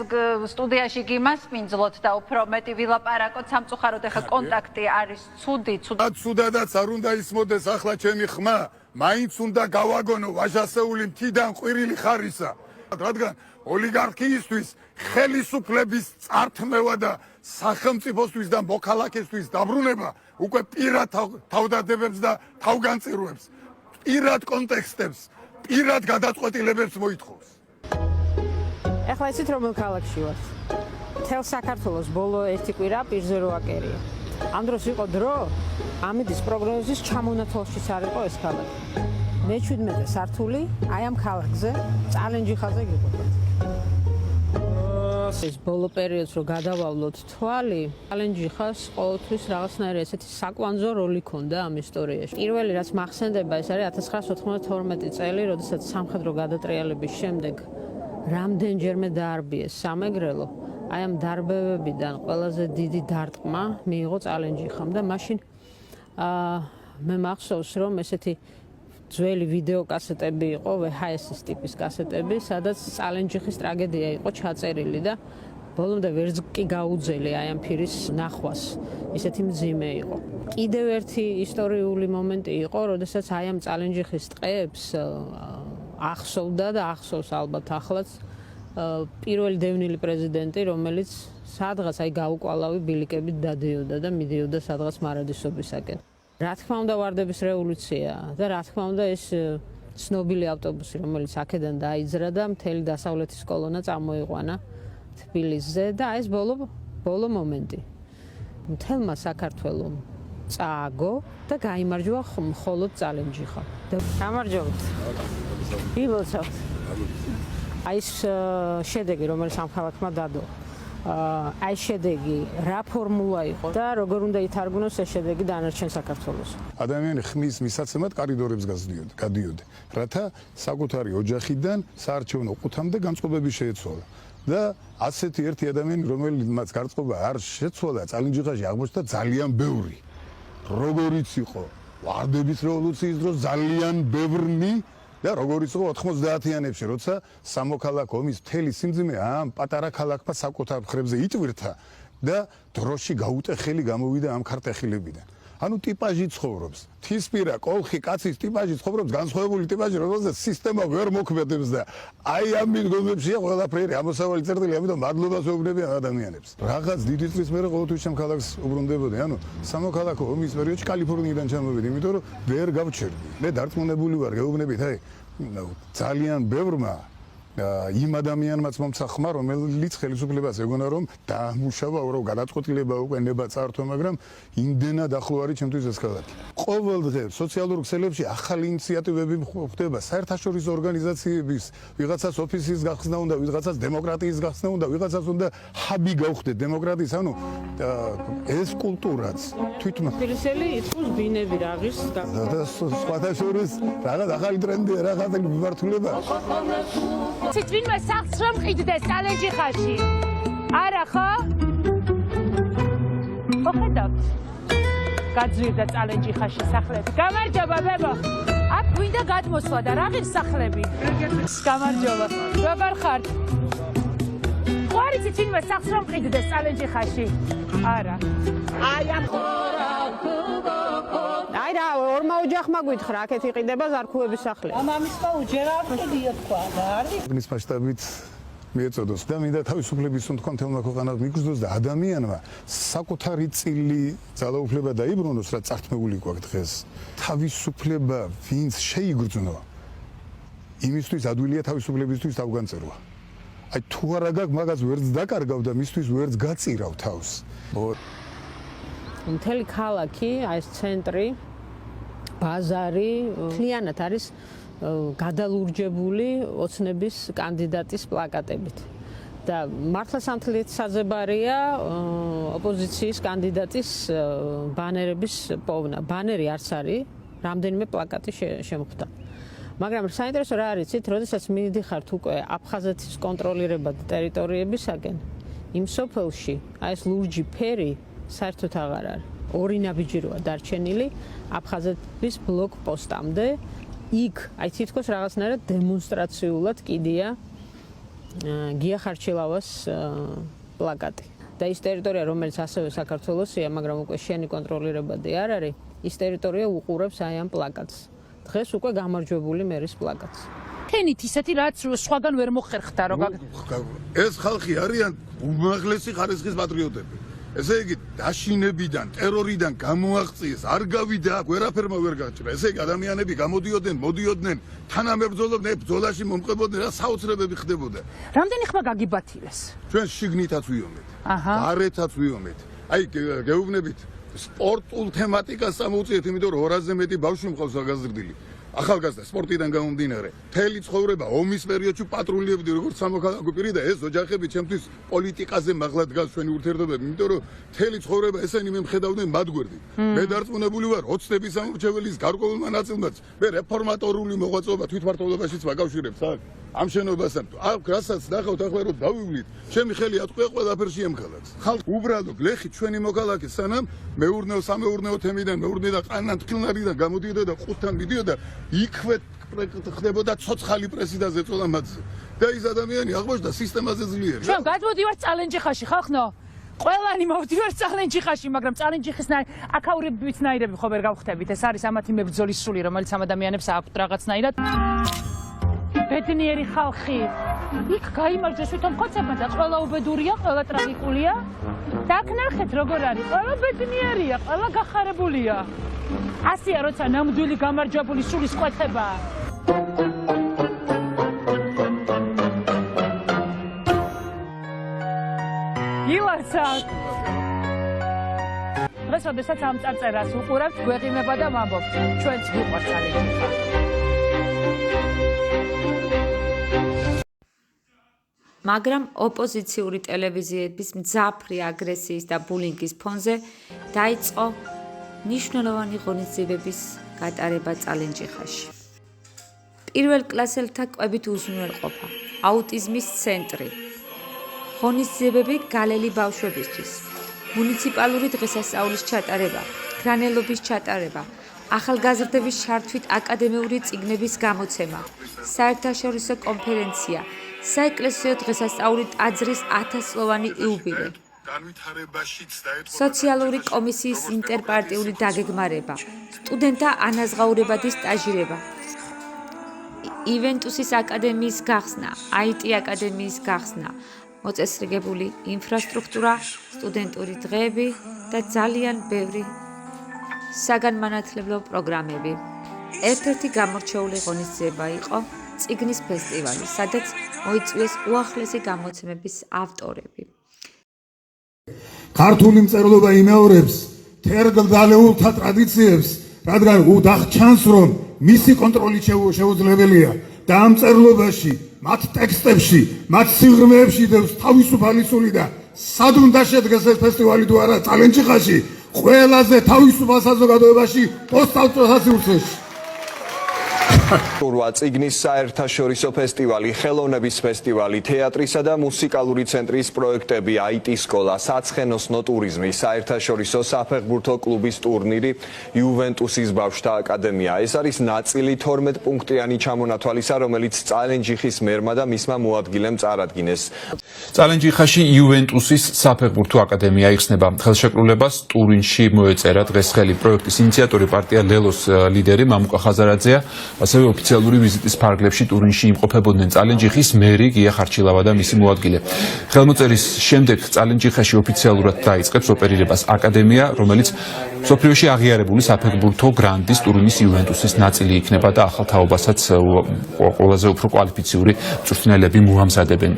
სტუდიაში გიმასპინძლოთ და უფრო მეტი ვილაპარაკოთ სამწუხაროდ ახლა კონტაქტი არის ცუდი. ცუდადაც არ უნდა ისმოდეს ახლა ჩემი ხმა, მაინც უნდა გავაგონო ვაჟასეული მთიდან ყვირილი ხარისა. რადგან ოლიგარქიისთვის ხელისუფლების წართმევა და სახელმწიფოსთვის და მოქალაქესთვის დაბრუნება უკვე პირად თავდადებებს და თავგანწირვებს, პირად კონტექსტებს, პირად გადაწყვეტილებებს მოითხოვს. ეხლა იცით რომელ ქალაქში ვართ? მთელ საქართველოს ბოლო ერთი კვირა პირზე რო აკერია. ამ დროს იყო დრო, ამიდის პროგნოზის ჩამონათვალშიც არ იყო ეს ქალაქი. მე-17 სართული აი ამ ქალაქზე, წალენჯიხაზე გიყვებით. ეს ბოლო პერიოდს რო გადავავლოთ თვალი, წალენჯიხას ყოველთვის რაღაცნაირი ესეთი საკვანძო როლი ქონდა ამ ისტორიაში. პირველი რაც მახსენდება, ეს არის 1992 წელი, როდესაც სამხედრო გადატრიალების შემდეგ რამდენჯერმე დაარბიეს სამეგრელო. აი ამ დარბევებიდან ყველაზე დიდი დარტყმა მიიღო წალენჯიხამ და მაშინ მე მახსოვს, რომ ესეთი ძველი ვიდეოკასეტები იყო, VHS-ის ტიპის კასეტები, სადაც წალენჯიხის ტრაგედია იყო ჩაწერილი და ბოლომდე ვერც კი გაუძელი აი ამ ფირის ნახვას. ისეთი მძიმე იყო. კიდევ ერთი ისტორიული მომენტი იყო, როდესაც აი ამ წალენჯიხის ტყეებს ახსოვდა და ახსოვს ალბათ ახლაც პირველი დევნილი პრეზიდენტი, რომელიც სადღაც აი გაუკვალავი ბილიკებით დადიოდა და მიდიოდა სადღაც მარადისობისაკენ. რა თქმა უნდა ვარდების რევოლუცია და რა თქმა უნდა ეს ცნობილი ავტობუსი, რომელიც აქედან დაიძრა და მთელი დასავლეთის კოლონა წამოიყვანა თბილისზე და ეს ბოლო მომენტი. მთელმა საქართველომ წააგო და გაიმარჯვა მხოლოდ წალენჯიხა. გამარჯობთ. ილოცავთ. აი ეს შედეგი, რომელიც ამ ქალაქმა დადო. აი შედეგი რა ფორმულა იყო და როგორ უნდა ითარგმნოს ეს შედეგი დანარჩენ საქართველოს. ადამიანი ხმის მისაცემად კორიდორებს გადიოდა, რათა საკუთარი ოჯახიდან საარჩევნო ყუთამდე განწყობები შეეცვალა. და ასეთი ერთი ადამიანი, რომელმაც განწყობა არ შეცვალა, წალენჯიხაში აღმოჩნდა ძალიან ბევრი. როგორიც იყო ვარდების რევოლუციის დროს ძალიან ბევრი და როგორიც იყო 90-იანებში, როცა სამოქალაქო ომის მთელი სიმძიმე ამ პატარა ქალაქმა საკუთარ მხრებზე იწვირთა და დროში გაუტეხელი გამოვიდა ამ ქარტეხილებიდან. ანუ ტიპაჟი ცხოვრობს. თისპირა კოლხი კაცის ტიპაჟი ცხოვრობს, განსხვავებული ტიპაჟი, რომელსაც სისტემა ვერ მოქმედებს და აი ამ მიდგომებშია ყველაფერი ამოსავალი წერტილი, ამიტომ მადლობას ვეუბნები ადამიანებს. რაღაც დიდი წლის მერე ყოველთვის ჩემ ქალაქს უბრუნდებოდი. ანუ სამოქალაქო ომის პერიოდში კალიფორნიიდან ჩამოვედი, იმიტომ რომ ვერ გავჩერდი. მე დარწმუნებული ვარ, გეუბნებით, აი ძალიან ბევრმა იმ ადამიანმაც მომცა ხმა, რომელიც ხელისუფლებას ეგონა რომ დაამუშავა, რომ გადაწყვეტილება უკვე ნება წართვა, მაგრამ იმდენად ახლო არის ჩემთვის ეს ქალაქი. ყოველ დღე სოციალურ ქსელებში ახალი ინიციატივები ხდება, საერთაშორისო ორგანიზაციების, ვიღაცას ოფისის გახსნა უნდა, ვიღაცას დემოკრატიის გახსნა უნდა, ვიღაცას უნდა ჰაბი გავხდეთ დემოკრატიის, ანუ ეს კულტურაც თვითონ თბილისელი იტყვის ბინები რაღის და სხვათა შორის რაღაც ახალი ტრენდია, რაღაც მიმართულება. ვინმე სახლს რომ ყიდდეს წალენჯიხაში. არა ხო? ხედავთ. გაძვირდა წალენჯიხაში სახლები. გამარჯობა ბებო. აქ გვინდა გადმოსვლა და რა ღირს სახლები. გამარჯობა. როგორ ხართ? ყარიცით ვინმე სახლს რომ ყიდდეს წალენჯიხაში. არა. აი ამ აი რა ორმა ოჯახმა გითხრა, აქეთ იყიდება ზარქუების სახლი. მამამისმა უჯერა ყიდიო თქვა და არის. გნის მასშტაბით მიეწოდოს და მინდა თავისუფლების თქო თემმა ქვეყანას მიგრძნოს და ადამიანმა საკუთარი წილი ძალაუფლება დაიბრუნოს, რა წართმეული გვაქვს დღეს. თავისუფლება ვინც შეიგრძნო, იმისთვის ადვილია თავისუფლებისთვის თავგანწერვა. აი თუ არა გაქვს მაგას ვერც დაკარგავ და მისთვის ვერც გაწირავ თავს. მთელი ქალაქი, აი ეს ცენტრი, ბაზარი, მთლიანად არის გადალურჯებული ოცნების კანდიდატის პლაკატებით. და მართლა სამთლით საძებარია ოპოზიციის კანდიდატის ბანერების პოვნა. ბანერი არც არის, რამდენიმე პლაკატი შემოხვდა. მაგრამ საინტერესო რა არის, იცით, როდესაც მიდიხართ უკვე აფხაზეთის კონტროლირებად ტერიტორიებისაკენ, იმ სოფელში აი ეს ლურჯი ფერი საერთოდ აღარ არის. ორი ნაბიჯი როა დარჩენილი აფხაზეთის ბლოკპოსტამდე. იქ აი თითქოს რაღაცნაირად დემონსტრაციულად კიდია გია ხარჩილავას პლაკატი. და ის ტერიტორია, რომელიც ასევე საქართველოსია, მაგრამ უკვე შენი კონტროლირებადი არ არის, ის ტერიტორია უყურებს აი ამ პლაკატს. დღეს უკვე გამარჯვებული მერის პლაკატს. თენით ისეთი რაც სხვაგან ვერ მოხერხდა რომ ეს ხალხი არიან უმაღლესი ხარისხის პატრიოტები. ესე იგი დაშინებიდან, ტერორიდან გამოაღწიეს, არ გავიდა, ვერაფერმა ვერ გაჭირა. ესე იგი ადამიანები მოდიოდნენ, თანამებრძოლობდნენ, ბრძოლაში მომყებოდნენ, რა საოცრებები ხდებოდა. რამდენი ხმა გაგიბათილეს? ჩვენ შიგნითაც ვიომეთ, გარეთაც ვიომეთ. აი გეუბნებით სპორტულ თემატიკას წამოვუწიეთ, იმიტომ რომ 200-ზე მეტი ბავშვი მყავს აღაზრდილი. ახალგაზრდა სპორტიდან გამომდინარე, მთელი ცხოვრება ომის პერიოდში პატრულიებდი როგორც სამოქალაქო პირი და ეს ოჯახები ჩემთვის პოლიტიკაზე მაღლა დგას ჩვენი ურთიერთობები, იმიტომ რომ მთელი ცხოვრება ესენი მე მხედავდნენ მადგვერდით. მე დარწმუნებული ვარ ოცნების სამმართველის გარკვეულმა ნაწილმაც მე რეფორმატორული მოღვაწეობა თვითმმართველობაშიც ვაკავშირებს აქ ამ შენობასთან. აქ რასაც ნახავთ ახლა რომ დავივლით, ჩემი ხელი ატყვია ყველაფერში ემხელაც. ხალხ უბრალოდ ლეხი ჩვენი მოქალაქე სანამ მეურნეო სამეურნეო თემიდან მეურნედა ყანან ტყილნარიდან გამოდიოდა და ყუთთან მიდიოდა იქვე ხდებოდა ცოცხალი პრესიდენტზე წოლა მათზე. და ის ადამიანი აღმოჩნდა სისტემაზე ძლიერი. ჩვენ გადმოდივართ წალენჯიხაში, ხალხო. ყველანი მოვდივართ წალენჯიხაში, მაგრამ წალენჯიხის აკავრებითნაირები ხო ვერ გავხდებით. ეს არის ამათი მებრძოლის სული, რომელიც ამ ადამიანებს აქვთ რაღაცნაირად. ბედნიერი ხალხი. იქ გაიმარჯვეს თვითონ ხოცებმა და ყველა უბედურია, ყველა ტრაგიკულია. და აქ ნახეთ როგორ არის. ყველა ბედნიერია, ყველა გახარებულია. ასია როცა ნამდვილი გამარჯვებული სულის ყვეთება. ილაცაკ. დღეს როდესაც ამ წარწერას უყურებთ, გვეღიმება და ვამბობთ, ჩვენც გვიყვართ წალენჯიხა. მაგრამ ოპოზიციური ტელევიზიების მძაფრი აგრესიის და ბულინგის ფონზე დაიწყო მნიშვნელოვანი ღონისძიებების გატარება წალენჯიხაში. პირველ კლასელთა კვებით უზრუნველყოფა, აუტიზმის ცენტრი, ღონისძიებები გალელი ბავშვებისთვის, მუნიციპალური დღესასწაულის ჩატარება, გრანელობის ჩატარება, ახალგაზრდების შართვით აკადემიური წიგნების გამოცემა, საერთაშორისო კონფერენცია, საეკლესიო დღესასწაული ტაძრის 1000-წლოვანი იუბილე. სოციალური კომისიის ინტერპარტიული დაგეგმარება, სტუდენტთა ანაზღაურებადი სტაჟირება, ივენტუსის აკადემიის გახსნა, IT აკადემიის გახსნა, მოწესრიგებული ინფრასტრუქტურა, სტუდენტური დღეები და ძალიან ბევრი საგანმანათლებლო პროგრამები. ერთ-ერთი გამორჩეული ღონისძიება იყო წიგნის ფესტივალი, სადაც მოიწვიეს უახლესი გამოცემების ავტორები. ქართული მწერლობა იმეორებს თერგდალეულთა ტრადიციებს, რადგან ჩანს რომ მისი კონტროლი შეუძლებელია და ამ მწერლობაში, მათ ტექსტებში, მათ სიღრმეებში დევს თავისუფალი სული და სად უნდა შედგეს ეს ფესტივალი თუ არა წალენჯიხაში, ყველაზე თავისუფალ საზოგადოებაში პოსტსოციალისტურში. ტურვა წიგნის საერთაშორისო ფესტივალი, ხელოვნების ფესტივალი, თეატრისა და მუსიკალური ცენტრის პროექტები, IT სკოლა, საცხენოსნო ტურიზმი, საერთაშორისო საფეხბურთო კლუბის ტურნირი, იუვენტუსის ბავშვთა აკადემია. ეს არის ნაწილი 12 პუნქტიანი ჩამონათვალისა, რომელიც წალენჯიხის მერმა და მისმა მოადგილემ წარადგინეს. წალენჯიხაში იუვენტუსის საფეხბურთო აკადემია იხსნება. ხელშეკრულებას ტურინში მოეწერა დღეს ხელი პროექტის ინიციატორი პარტია ლელოს ლიდერი მამუკა ხაზარაძეა. ასევე ოფიციალური ვიზიტის ფარგლებში ტურინში იმყოფებოდნენ წალენჯიხის მერი გია ხარჩილავა და მისი მოადგილე. ხელმოწერის შემდეგ წალენჯიხაში ოფიციალურად დაიწყებს ოპერირებას აკადემია, რომელიც მსოფლიოში აღიარებული საფეხბურთო გრანდის ტურინის იუვენტუსის ნაწილი იქნება და ახალ თაობასაც ყველაზე უფრო კვალიფიციური მწვრთნელები მოამზადებენ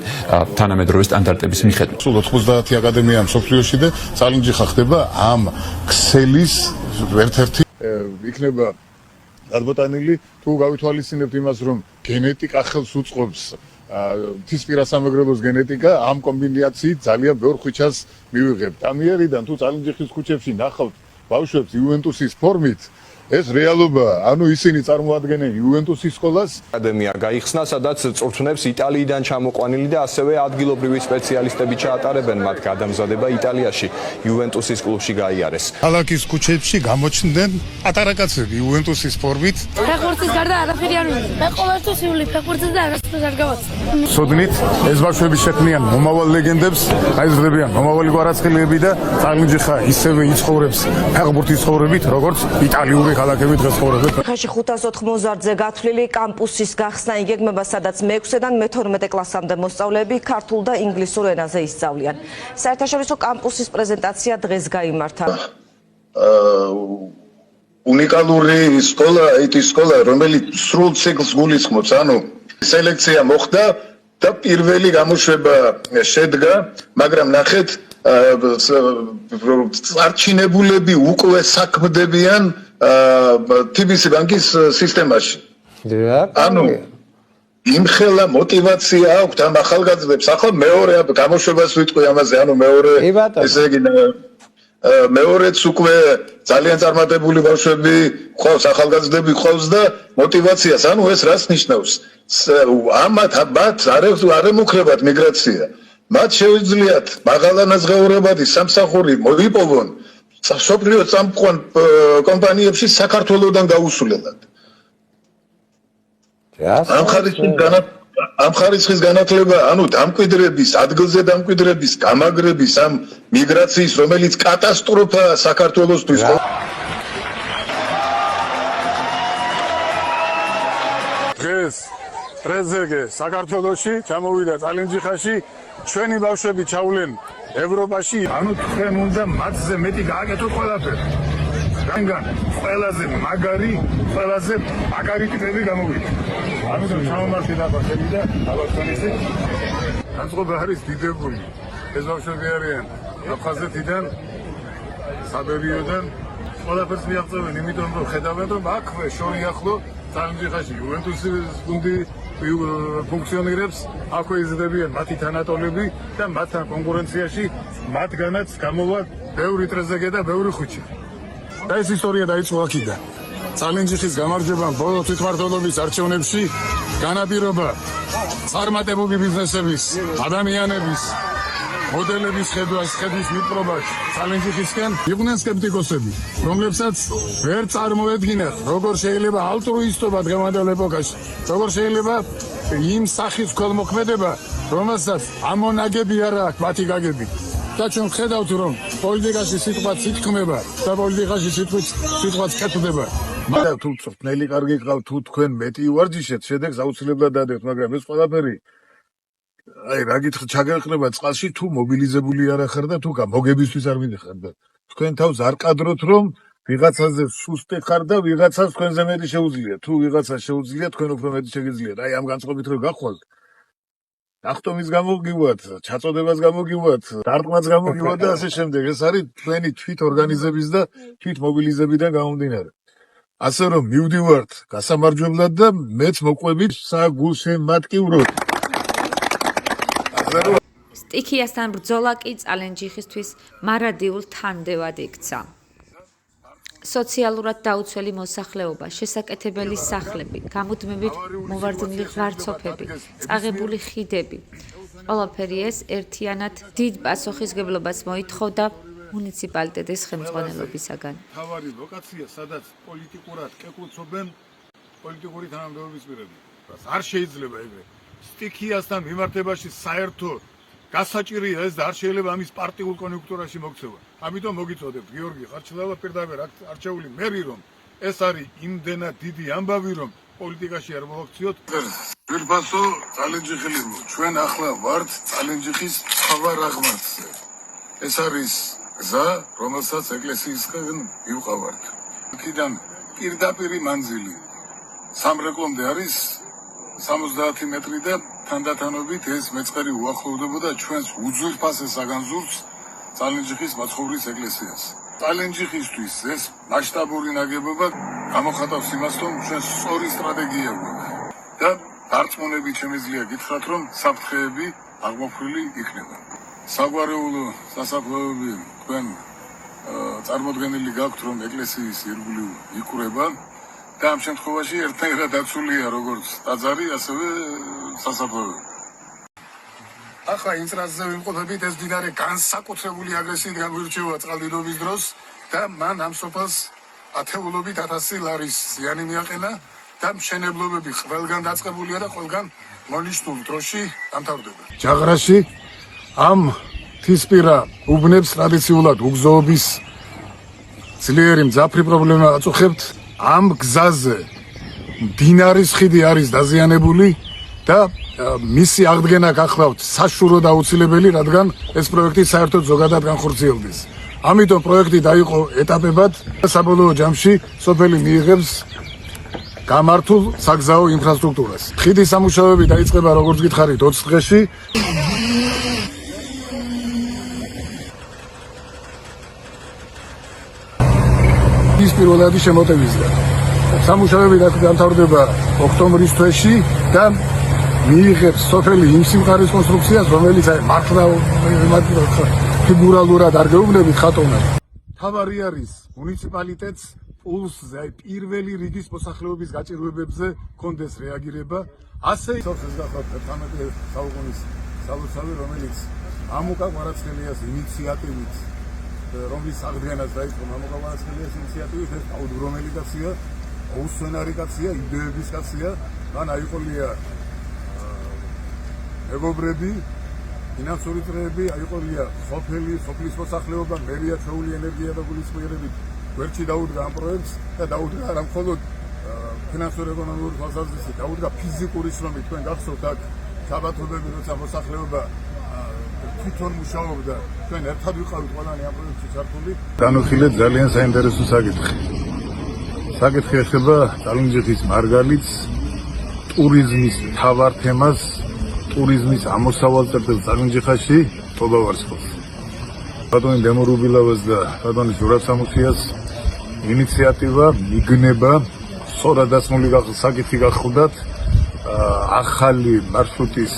თანამედროვე სტანდარტების მიხედვით. სულ 90 აკადემია მსოფლიოში და წალენჯიხა ხდება ამ ქსელის ერთ-ერთი იქნება გადმოტანილი თუ გავითვალისწინებთ იმას რომ გენეტიკა ხელს უწყობს მთისპირა სამეგრელოს გენეტიკა ამ კომბინაციით ძალიან ბევრ ხვიჩას მივიღებთ. ამიერიდან თუ წალენჯიხის ქუჩებში ნახავთ ბავშვებს იუვენტუსის ფორმით ეს რეალობაა. ანუ ისინი წარმოადგენენ იუვენტუსის სკოლას. აკადემია გაიხსნა, სადაც წვრთნებს იტალიიდან ჩამოყვანილი და ასევე ადგილობრივი სპეციალისტები ჩაატარებენ მათ გადამზადება იტალიაში იუვენტუსის კლუბში გაიარეს. ქალაქის ქუჩებში გამოჩნდნენ პატარა კაცები იუვენტუსის ფორმით. ფეხბურთის გარდა არაფერი არ ვიცი. მე ყოველთვის ვივლი ფეხბურთზე და არასდროს არ გავაცნობ. სოდნით ეს ბავშვები შექმნიან მომავალ ლეგენდებს, გაიზრდებიან მომავალი კვარაცხელიები და წალენჯიხა ისევე იცხოვრებს ფეხბურთის ცხოვრებით, როგორც იტალიური ქალაქები დღეს ცხოვრობენ. ხაში 590-ზე გათვლილი კამპუსის გახსნა იგეგმება, სადაც მე-6-დან მე-12 კლასამდე მოსწავლეები ქართულ და ინგლისურ ენაზე ისწავლიან. საერთაშორისო კამპუსის პრეზენტაცია დღეს გაიმართა. უნიკალური სკოლა, IT სკოლა, რომელიც სრულ ციკლს გულისხმობს, ანუ სელექცია მოხდა და პირველი გამოშვება შედგა, მაგრამ ნახეთ წარჩინებულები უკვე საქმდებიან TBC ბანკის სისტემაში. ანუ იმხელა мотивация აქვს ამ ახალგაზრდებს. ახლა მეორე გამოშვებას ვიტყვი ამაზე, ანუ მეორე ესე იგი მეორეც უკვე ძალიან წარმატებული ბავშვები ყავს, ახალგაზრდები ყავს და мотивациას, ანუ ეს რას ნიშნავს? ამათ არ ემუქრებათ მიგრაცია. მათ შეუძლიათ მაღალანაზღაურებადი სამსახური მოიპოვონ სოფლიო წამყვან კომპანიებში საქართველოსდან გაუსულელად. ამ ხარისხის განათლება, ანუ დამკვიდრების, ადგილზე დამკვიდრების, გამაგრების ამ მიგრაციის, რომელიც კატასტროფაა საქართველოსთვის. დღეს პრეზიდენტი საქართველოში ჩამოვიდა წალენჯიხაში, ჩვენი ბავშვები ჩავლენ ევროპაში, ანუ თქვენ უნდა მათზე მეტი გააკეთოთ ყველაფერი. რადგან ყველაზე მაგარი, ყველაზე მაგარი ტიპები გამოვიდა. ამიტომ ჩამომართი დაბახები და აბა განწყობა არის დიდებული. ეს ბავშვები არიან აფხაზეთიდან, საბერიოდან, ყველაფერს მიაღწევენ, იმიტომ რომ ხედავენ რომ აქვე შორი ახლო წალენჯიხაში იუვენტუსის გუნდი ფუნქციონირებს, აქვე იზრდებიან მათი თანატოლები და მათთან კონკურენციაში მათგანაც გამოვა ბევრი ტრეზეგე და ბევრი ხუჩი. და ეს ისტორია დაიწყო აქედან. წალენჯიხის გამარჯვებამ ბოლო თვითმმართველობის არჩევნებში განაპირობა წარმატებული ბიზნესების, ადამიანების, მოდელების ხედვის მიპყრობას წალენჯიხისკენ იყვნენ სკეპტიკოსები, რომლებსაც ვერ წარმოედგინათ, როგორ შეიძლება ალტრუისტობა დღევანდელ ეპოქაში, როგორ შეიძლება იმ სახის ქველმოქმედება, რომელსაც ამონაგები არ აქვს მათი გაგები. და ჩვენ ხედავთ, რომ პოლიტიკაში სიტყვაც ითქმება და პოლიტიკაში სიტყვაც კეთდება. მაგრამ თუ წვრთნელი კარგი გყავთ, თუ თქვენ მეტი ვარჯიშეთ, შედეგს აუცილებლად დადებთ, მაგრამ ეს ყველაფერი აი რა გითხრათ, ჩაგეყრება წყალში თუ მობილიზებული არ ახარ და თუ მოგებისთვის არ მიდიხარ და თქვენ თავს არ ყადროთ, რომ ვიღაცაზე სუსტი ხარ და ვიღაცას თქვენზე მეტი შეუძლია. თუ ვიღაცას შეუძლია, თქვენ უფრო მეტი შეგიძლიათ. აი ამ განწყობით რო გახვალთ, ახტომის გამოგივათ, ჩაწოდებას გამოგივათ, დარტყმაც გამოგივათ და ასე შემდეგ. ეს არის თქვენი თვით ორგანიზების და თვით მობილიზებიდან გამომდინარე. ასე რომ მივდივართ გასამარჯვებლად და მეც მოყვებით საგულშემატკივროდ. სტიქიასთან ბრძოლა კი წალენჯიხისთვის მარადიულ თანდევად იქცა. სოციალურად დაუცველი მოსახლეობა, შესაკეთებელი სახლები, გამუდმებით მოვარდნილი ღვარცოფები, წაღებული ხიდები. ყველაფერი ეს ერთიანად დიდ პასუხისგებლობას მოითხოვდა მუნიციპალიტეტის ხელმძღვანელობისაგან. თავარი ლოკაცია, სადაც პოლიტიკურად კეკვუცობენ პოლიტიკური თანამდებობის პირები. არ შეიძლება ეგრე. სტიქიასთან მიმართებაში საერთო გასაჭირია ეს და არ შეიძლება ამის პარტიულ კონიუნქტურაში მოქცევა. ამიტომ მოგიწოდებთ გიორგი ხარჩილავა პირდაპირ არჩეული მერი, რომ ეს არის იმდენად დიდი ამბავი, რომ პოლიტიკაში არ მოვაქციოთ. ძვირფასო წალენჯიხელი ჩვენ ახლა ვართ წალენჯიხის თავარ აღმართზე. ეს არის გზა, რომელსაც ეკლესიისგან მივყავართ. აქედან პირდაპირი მანძილი სამრეკლომდე არის 70 მეტრი და თანდათანობით ეს მეწყერი უახლოვდებოდა ჩვენს უძვირფასეს საგანძურს წალენჯიხის მაცხოვრის ეკლესიას. წალენჯიხისთვის ეს მასშტაბური ნაგებობა გამოხატავს იმას, რომ ჩვენ სწორი სტრატეგია გვაქვს და დარწმუნებით შემიძლია გითხრათ, რომ საფრთხეები აღმოფხვრილი იქნება. საგვარეულო სასაფლაოები თქვენ წარმოდგენილი გაქვთ, რომ ეკლესიის ირგვლივ იკვრება და ამ შემთხვევაში ერთნაირად დაცულია როგორც ტაძარი, ასევე სასაფლაოები. ახლა ინსტრასზე ვიმყოფებით, ეს მდინარე განსაკუთრებული აგრესიით გამოირჩევა წყალდიდობის დროს და მან ამ სოფელს ათეულობით 1000 ლარის ზიანი მიაყენა და მშენებლობები ყველგან დაწყებულია და ყველგან მონიშნულ დროში დამთავრდება. ჯაღრაში ამ თისპირა უბნებს ტრადიციულად უგზოობის ძლიერი მძაფრი პრობლემა აწუხებთ. ამ გზაზე მდინარის ხიდი არის დაზიანებული და მისი აღდგენა გახლავთ საშურო და აუცილებელი, რადგან ეს პროექტი საერთოდ ზოგადად განხორციელდეს. ამიტომ პროექტი დაიყო ეტაპებად და საბოლოო ჯამში სოფელი მიიღებს გამართულ საგზაო ინფრასტრუქტურას. ხიდის სამუშაოები დაიწყება როგორც გითხარით 20 დღეში. ის პირველადი შემოტევისგან. სამუშაოები დამთავრდება ოქტომბრის თვეში და მიიღებს სოფელი იმ სიმყარის კონსტრუქციას, რომელიც მართლა ფიგურალურად არ გეუბნებით ხატოვნად. თავარი არის მუნიციპალიტეტს პულსზე, პირველი რიგის მოსახლეობის გაჭირვებებზე კონდეს რეაგირება. ასე სოფელს გახლავთ 13 საუკუნის სალოცავი, რომელიც მამუკა კვარაცხელიას ინიციატივით, რომლის აღდგენას დაიწყო მამუკა კვარაცხელიას ინიციატივით, ეს აუდრომელი კაცია, აუსვენარი კაცია, იდეების კაცია, მან აიყოლია მეგობრები, ფინანსური წრეები, აიყოლია სოფლის მოსახლეობა, მერია ჩვეული ენერგია და გულისხმიერებით გვერდში დაუდგა ამ პროექტს და დაუდგა არა მხოლოდ ფინანსურ-ეკონომიური თვალსაზრისით, დაუდგა ფიზიკური შრომით. თქვენ გახსოვთ აქ საბათობები, როცა მოსახლეობა თვითონ მუშაობდა, ჩვენ ერთად ვიყავით ყველანი ამ პროექტში ჩართული. განვიხილეთ ძალიან საინტერესო საკითხი. საკითხი ეხება წალენჯიხის მარგალიტს, ტურიზმის მთავარ თემას, ტურიზმის ამოსავალ წერტილს წალენჯიხაში, ტობავარსკვლავს. ბატონი დემორუბილავას და ბატონი ზურაბ სამუშიას ინიციატივა მიგნება სწორადასმული საკითხი გახლდათ ახალი მარშრუტის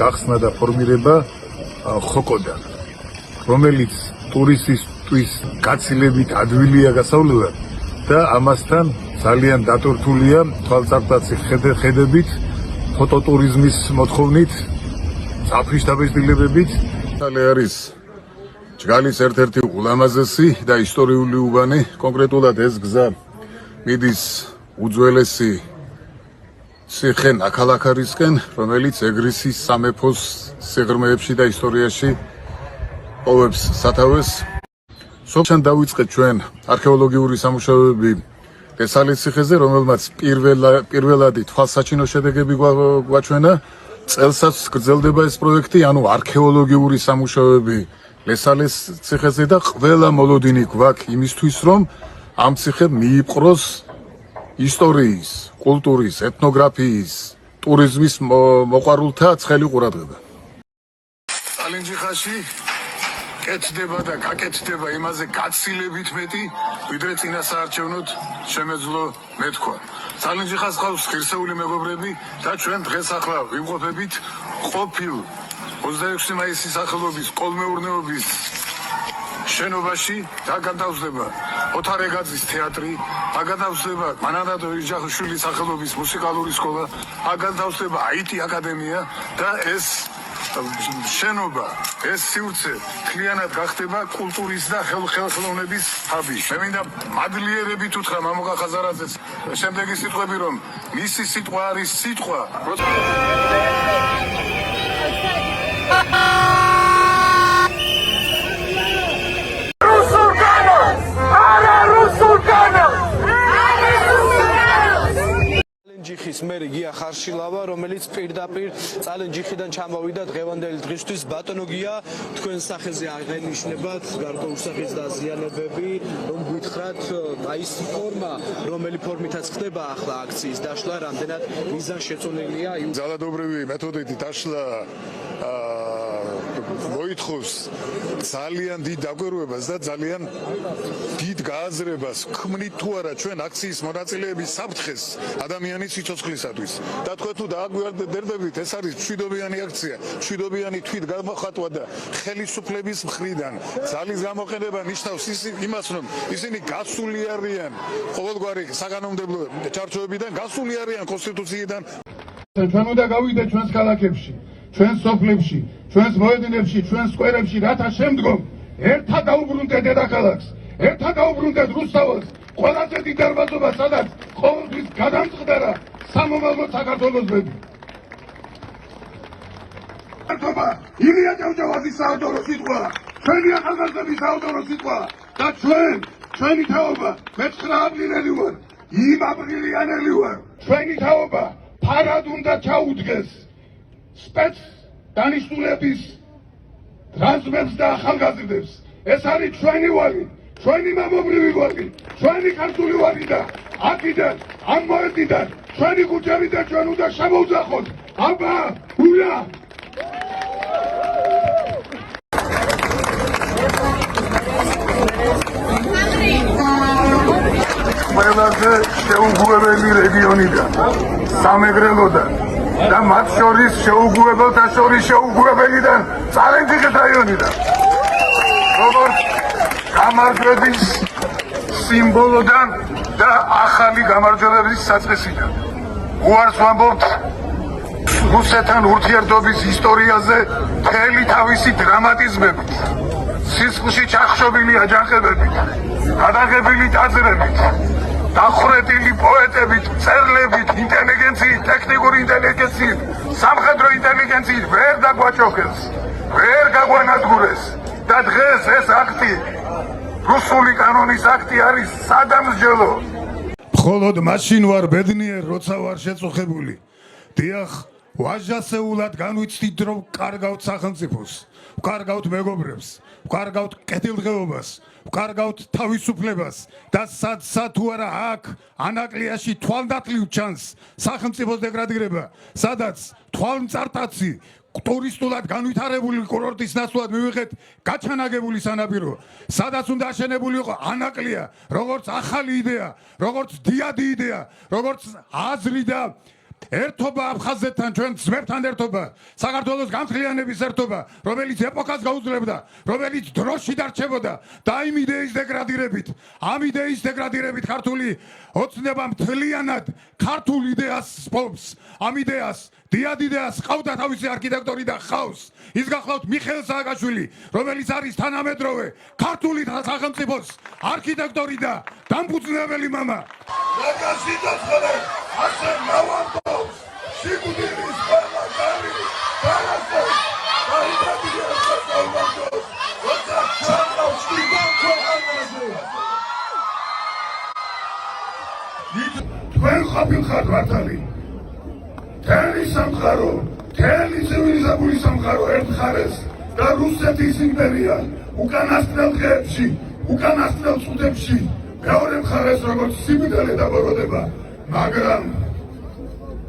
გახსნა და ფორმირება ხოკოდან, რომელიც ტურისტისთვის გაცილებით ადვილია გასავლელად და ამასთან ძალიან დატვირთულია თვალსაჩინო ხედებით, ფოტოტურიზმის მოთხოვნით, საფრის დაბეჭდილებებით. არის ჯგალის ერთ-ერთი ულამაზესი და ისტორიული უბანი, კონკრეტულად ეს გზა მიდის უძველესი ციხე ნაქალაქარისკენ, რომელიც ეგრისის სამეფოს სიღრმეებში და ისტორიაში ოვებს სათავეს. სოფლთან დავიწყეთ ჩვენ არქეოლოგიური სამუშაოები დესალის ციხეზე, რომელმაც პირველადი თვალსაჩინო შედეგები გვაჩვენა. წელსაც გრძელდება ეს პროექტი, ანუ არქეოლოგიური სამუშაოები ლესალეს ციხეზე და ყველა მოლოდინი გვაქვს იმისთვის, რომ ამ ციხე მიიპყროს ისტორიის, კულტურის, ეთნოგრაფიის, ტურიზმის მოყვარულთა ცხელი ყურადღება. წალენჯიხაში კეთდება და გაკეთდება იმაზე გაცილებით მეტი, ვიდრე წინასაარჩევნოდ შემეძლო მეთქვა. წალენჯიხას ყავს ღირსეული მეგობრები და ჩვენ დღეს ახლა ვიმყოფებით ყოფილ 26 მაისის სახელობის კოლმეურნეობის შენობაში და განთავსდება ოთარ ეგაძის თეატრი, განთავსდება მანანდო იჯახიშვილის სახელობის მუსიკალური სკოლა, განთავსდება IT აკადემია და ეს შენობა, ეს სივრცე მთლიანად გახდება კულტურის და ხელოვნების ჰაბი. მე მინდა მადლიერებით უთხრა მამუკა ხაზარაძეს შემდეგი სიტყვები, რომ მისი სიტყვა არის სიტყვა. მერი გია ხარშილავა, რომელიც პირდაპირ წალენჯიხიდან ჩამოვიდა დღევანდელი დღისთვის. ბატონო გია, თქვენ სახეზე აღენიშნებათ გარკვეული სახის დაზიანებები, რომ გითხრათ, აი ეს ფორმა, რომელი ფორმითაც ხდება ახლა აქციის დაშლა, რამდენად მიზანშეწონილია. ძალადობრივი მეთოდით დაშლა მოითხოვს ძალიან დიდ დაკვირვებას და ძალიან დიდ გააზრებას ქმნით თუ არა ჩვენ აქციის მონაწილეების საფრთხეს ადამიანის სიცოცხლისათვის. და თქვენ თუ დააგვირდებით, ეს არის მშვიდობიანი აქცია, მშვიდობიანი თვით გამოხატვა და ხელისუფლების მხრიდან ძალის გამოყენება ნიშნავს იმას, რომ ისინი გასული არიან ყოველგვარი საკანონმდებლო ჩარჩოებიდან, გასული არიან კონსტიტუციიდან. ჩვენ უნდა გავიდეთ ჩვენს ქალაქებში, ჩვენს სოფლებში, ჩვენს მოედინებში, ჩვენს სკვერებში, რათა შემდგომ ერთად დაუბრუნდეთ დედაქალაქს, ერთად დაუბრუნდეთ რუსთაველს, ყველაზე დიდ დარბაზობას, სადაც ყოველთვის გადამწყდარა სამომავლო საქართველოს ბედი. ერთობა ილია ჭავჭავაძის საავტორო სიტყვა, ჩვენი ახალგაზრდების საავტორო სიტყვა და ჩვენი თაობა მე-9 აპრილელი ვარ, იმ აპრილიანელი ვარ. ჩვენი თაობა ფარად უნდა ჩაუდგეს სპეც დანიშნულების რაზმებს და ახალგაზრდებს. ეს არის ჩვენი ვარი, ჩვენი მამობრივი ვარი, ჩვენი ქართული ვარი და აქედან, ამ მოედნიდან, ჩვენი ქუჩებიდან ჩვენ უნდა შემოვძახოთ. აბა, ულა! ყველაზე შეუგუებელი რეგიონიდან, სამეგრელოდან და მათ შორის შეუგუებელთა შორის შეუგუებელიდან, წალენჯიხის რაიონიდან. როგორც გამარჯვების სიმბოლოდან და ახალი გამარჯვების საწყისიდან. უარს ვამბობთ რუსეთთან ურთიერთობის ისტორიაზე მთელი თავისი დრამატიზმებით, სისხლში ჩახშობილი აჯანყებებით, გადაღებილი ტაძრებით, დახვრეტილი პოეტებით, მწერლებით, ინტელიგენციით, ტექნიკური ინტელიგენციით, სამხედრო ინტელიგენციით ვერ დაგვაჭოქეს, ვერ გაგვანადგურეს და დღეს ეს აქტი, რუსული კანონის აქტი არის სადამსჯელო. მხოლოდ მაშინ ვარ ბედნიერ, როცა ვარ შეწუხებული. დიახ, ვაჟასეულად განვიცდით, რომ ვკარგავთ სახელმწიფოს, ვკარგავთ მეგობრებს, ვკარგავთ კეთილდღეობას, ვკარგავთ თავისუფლებას და სად თუ არა აქ ანაკლიაში თვალდათლივ ჩანს სახელმწიფოს დეგრადირება, სადაც თვალმწარტაცი ტურისტულად განვითარებული კურორტის ნაცვლად მივიღეთ გაჩანაგებული სანაპირო, სადაც უნდა აშენებული იყო ანაკლია, როგორც ახალი იდეა, როგორც დიადი იდეა, როგორც აზრი და ერთობა აფხაზეთთან, ჩვენ ძმებთან ერთობა, საქართველოს გამხლიანების ერთობა, რომელიც ეპოქას გაუძლებდა, რომელიც დროში დარჩებოდა და ამ იდეის დეგრადირებით ქართული ოცნება მთლიანად ქართულ იდეას სპობს. ამ იდეას, დიად იდეას ყავდა თავისი არქიტექტორი და ხავს. ის გახლავთ მიხეილ სააკაშვილი, რომელიც არის თანამედროვე ქართული სახელმწიფოს არქიტექტორი და დამფუძნებელი მამა. ასე მოვამბობს სიკვდილის ყველა კარი დაასწრებს დაიდადიან საქართველოს როცა ჩამყავს დიდ ქვეყანაზე თქვენ ყოფილხართ მართალი მთელი სამყარო მთელი ცივილიზებული სამყარო ერთ მხარეს და რუსეთის იმპერია უკანასკნელ დღეებში უკანასკნელ წუთებში მეორე მხარეს როგორც სიმდელე დაბოროდება. მაგრამ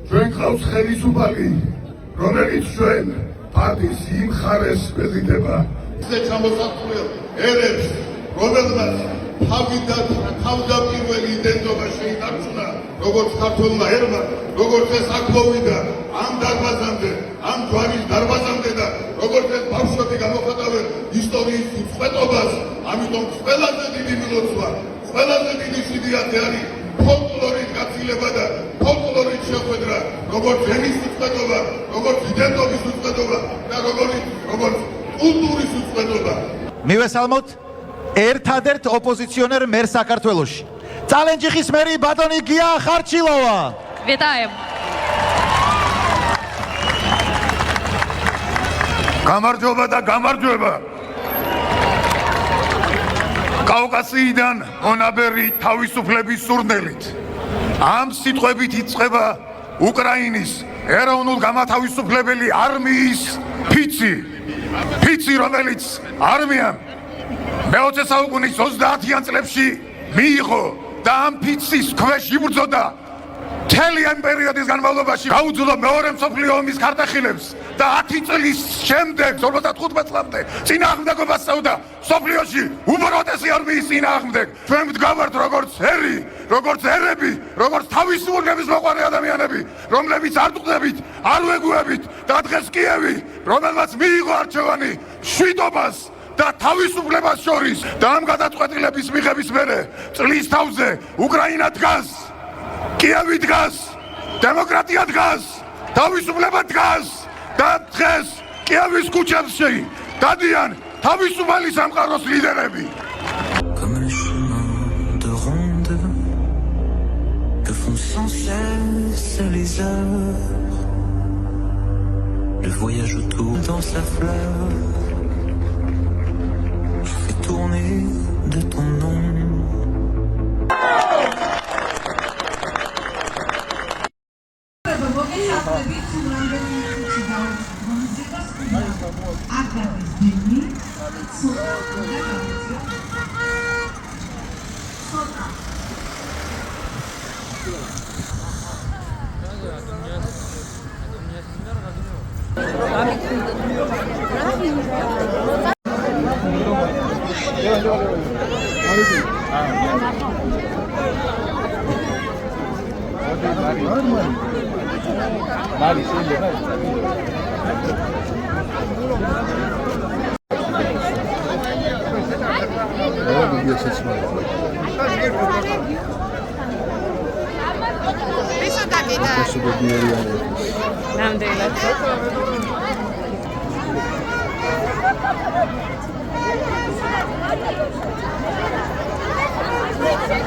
ჩვენ ყავს ხელისუფალი, რომელიც ჩვენ პარტიის იმ ხარეს ვეზიდება. ისე ჩამოსახლებ ერებს, რომელმაც თავდაპირველი იდენტობა შეინარჩუნა, როგორც ქართველმა ერმა, როგორც ეს აქ მოვიდა ამ დარბაზამდე, ამ ჯვარის დარბაზამდე და როგორც ეს ბავშვები გამოხატავენ ისტორიის უწყვეტობას, ამიტომ ყველაზე დიდი მილოცვა, ყველაზე დიდი სიდიადე არის ფოლკლორით გაცილება და ფოლკლორით შეხვედრა, როგორც ენის უწყვეტობა, როგორც იდენტობის უწყვეტობა და როგორც კულტურის უწყვეტობა. მივესალმოთ ერთადერთ ოპოზიციონერ მერ საქართველოში. წალენჯიხის მერი ბატონი გია ხარჩილოვა. Вітаємо. გამარჯობა და გამარჯვება. კავკასიიდან მონაბერი თავისუფლების სურნელით. ამ სიტყვებით იწყება უკრაინის ეროვნულ გამათავისუფლებელი არმიის ფიცი, რომელიც არმიამ მე-20 საუკუნის 30-იან წლებში მიიღო და ამ ფიცის ქვეშ იბრძოდა მთელი ამ პერიოდის განმავლობაში გაუძლო მეორე მსოფლიო ომის ქართახილებს და 10 წლის შემდეგ 55 წლამდე წინააღმდეგობას სწავდა მსოფლიოში უპროტესი არმიის წინააღმდეგ. ჩვენ ვდგავართ როგორც ერები, როგორც თავისუფლების მოყვარე ადამიანები, რომლებიც არ ტყდებით, არ ვეგუებით და დღეს კიევი, რომელმაც მიიღო არჩევანი შვიდობას და თავისუფლებას შორის და ამ გადაწყვეტილების მიღების მერე წლის თავზე უკრაინა დგას, კიევი დგას, დემოკრატია დგას, თავისუფლება დგას და დღეს კიევის ქუჩებში დადიან თავისუფალი სამყაროს ლიდერები. Comme un chemin de ronde que font sans cesse les heures, le voyage autour dans sa fleur, je fais tourner de ton nom.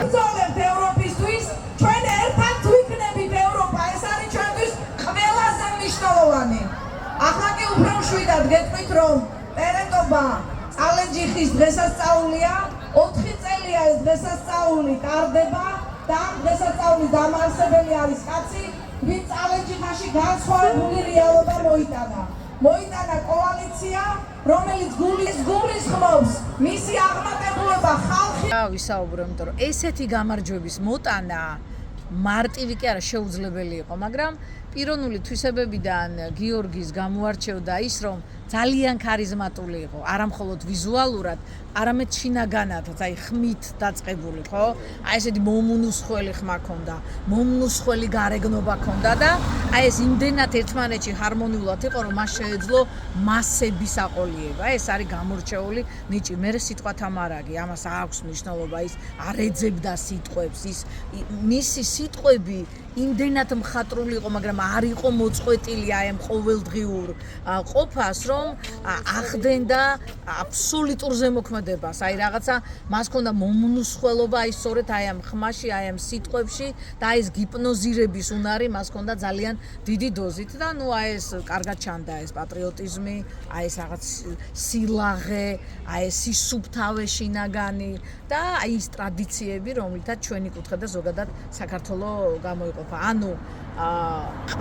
ვწოლებთ ევროპისთვის, ჩვენ ერთად ვიქნებით ევროპა, ეს არის ჩვენთვის ყველაზე მნიშვნელოვანი. ახლა კი უფრო მშვიდად გეტყვით, რომ პერეტობა წალენჯიხის დღესასწაულია, 4 წელია ეს დღესასწაული ტარდება და ამ დღესასწაულის დამაარსებელი არის კაცი, ვინც წალენჯიხაში განსხვავებული რეალობა მოიტანა კოალიცია, რომელიც გულისხმობს მისი აღმატებულება ხალხი. ვისაუბრებ, იმიტომ რომ ესეთი გამარჯვების მოტანა მარტივი კი არა შეუძლებელი იყო, მაგრამ პიროვნული თვისებებიდან გიორგის გამოარჩევდა ის, რომ ძალიან ქარიზმატული იყო, არა მხოლოდ ვიზუალურად, არამედ შინაგანადაც, აი ხმით დაწყებული, ხო? აი ესეთი მომუნუსხველი ხმა ჰქონდა, მომუნუსხველი გარეგნობა ჰქონდა და აი ეს იმდენად ერთმანეთში ჰარმონიულად იყო, რომ მას შეეძლო მასების აყოლიება. ეს არის გამორჩეული ნიჭი. მე სიტყვათა მარაგი, ამას აქვს მნიშვნელობა, ის არ ეძებდა სიტყვებს, მისი სიტყვები იმდენად მხატვრული იყო, მაგრამ არ იყო მოწყვეტილი აი ამ ყოველდღიურ ყოფას, რომ ახდენდა აბსოლუტურ ზემოქმედებას. აი რაღაცა მას ჰქონდა მომუნუსხველობა, აი სწორედ აი ამ ხმაში, აი ამ სიტყვებში და აი ეს გიპნოზირების უნარი მას ჰქონდა ძალიან დიდი დოზით და ნუ აი ეს კარგად ჩანდა ეს პატრიოტიზმი, აი ეს რაღაც სილაღე, აი ეს სისუფთავე შინაგანი და აი ეს ტრადიციები, რომლითაც ჩვენი კუთხე და ზოგადად საქართველოს გამოიყოფა. ანუ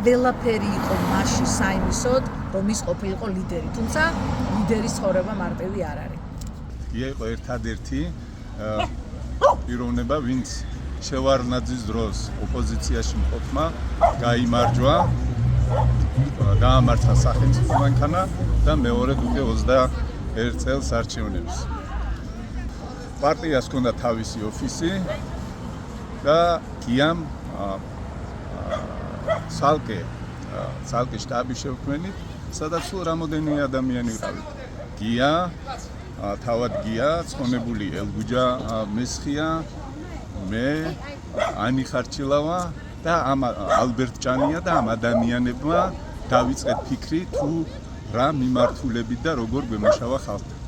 ყველაფერი იყო მასში საიმისოდ, რომ ის ყოფილიყო ლიდერი, თუმცა ლიდერის ცხოვრება მარტივი არ არის. იყო ერთადერთი პიროვნება, ვინც შევარდნაძის დროს ოპოზიციაში მყოფმა გაიმარჯვა, გაამართა სახელმწიფო მანქანა და მეორედ უკვე 21 წელს არჩევნებს. პარტიას ჰქონდა თავისი ოფისი და გიამ ცალკე შტაბი შევქმნით, სადაც სულ რამოდენიმე ადამიანი ვიყავით. გია, თავად გია, ცხონებული ელგუჯა მესხია, მე, ანი ხარჩილავა და ალბერტ ჭანია და ამ ადამიანებმა დავიწყეთ ფიქრი თუ რა მიმართულებით და როგორ გვემუშავა ხალხთან.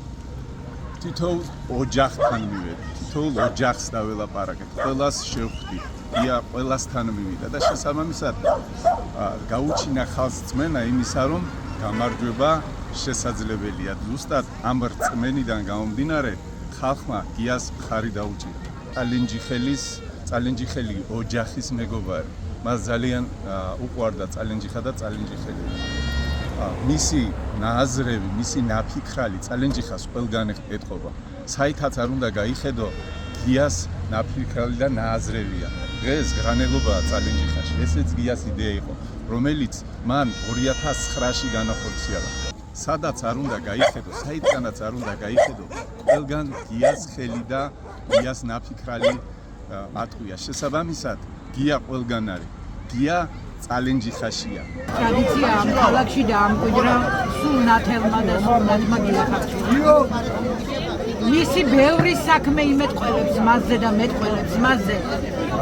თითოეულ ოჯახთან მივედით, თითოეულ ოჯახს დაველაპარაკეთ, ყველას შევხვდით. ია ყველასთან მივიდა და შესაბამისად გაუჩინა ხალხს წმენა იმისა, რომ გამარჯვება შესაძლებელია. ზუსტად ამ რწმენიდან გამომდინარე ხალხმა გიას მხარი დაუჭირა. წალენჯიხელის წალენჯიხელი ოჯახის მეგობარი. მას ძალიან უყვარდა წალენჯიხა და წალენჯიხელი. მისი ნაზრები, მისი ნაფიქრალი წალენჯიხას ყველგან ეთყობა. საითაც არ უნდა გაიხედო გიას ნაფიქრალი და ნაზრებია. დღეს გრანელობაა წალენჯიხაში. ესეც გიას იდეა იყო, რომელიც მან 2009-ში განახორციელა. სადაც არ უნდა გაიხედო, საითანაც არ უნდა გაიხედო, ყველგან გიას ხელი და გიას ნაფიქრალი ატყვია. შესაბამისად, გია ყველგან არის. გია წალენჯიხაშია. ტრადიცია ამ ქალაქში დაამკვიდრა სულ ნათელმა და სულ ნათმა გიახარჯია. მისი ბევრი საქმე იმეთყველებს მასზე და მეტყველებს მასზე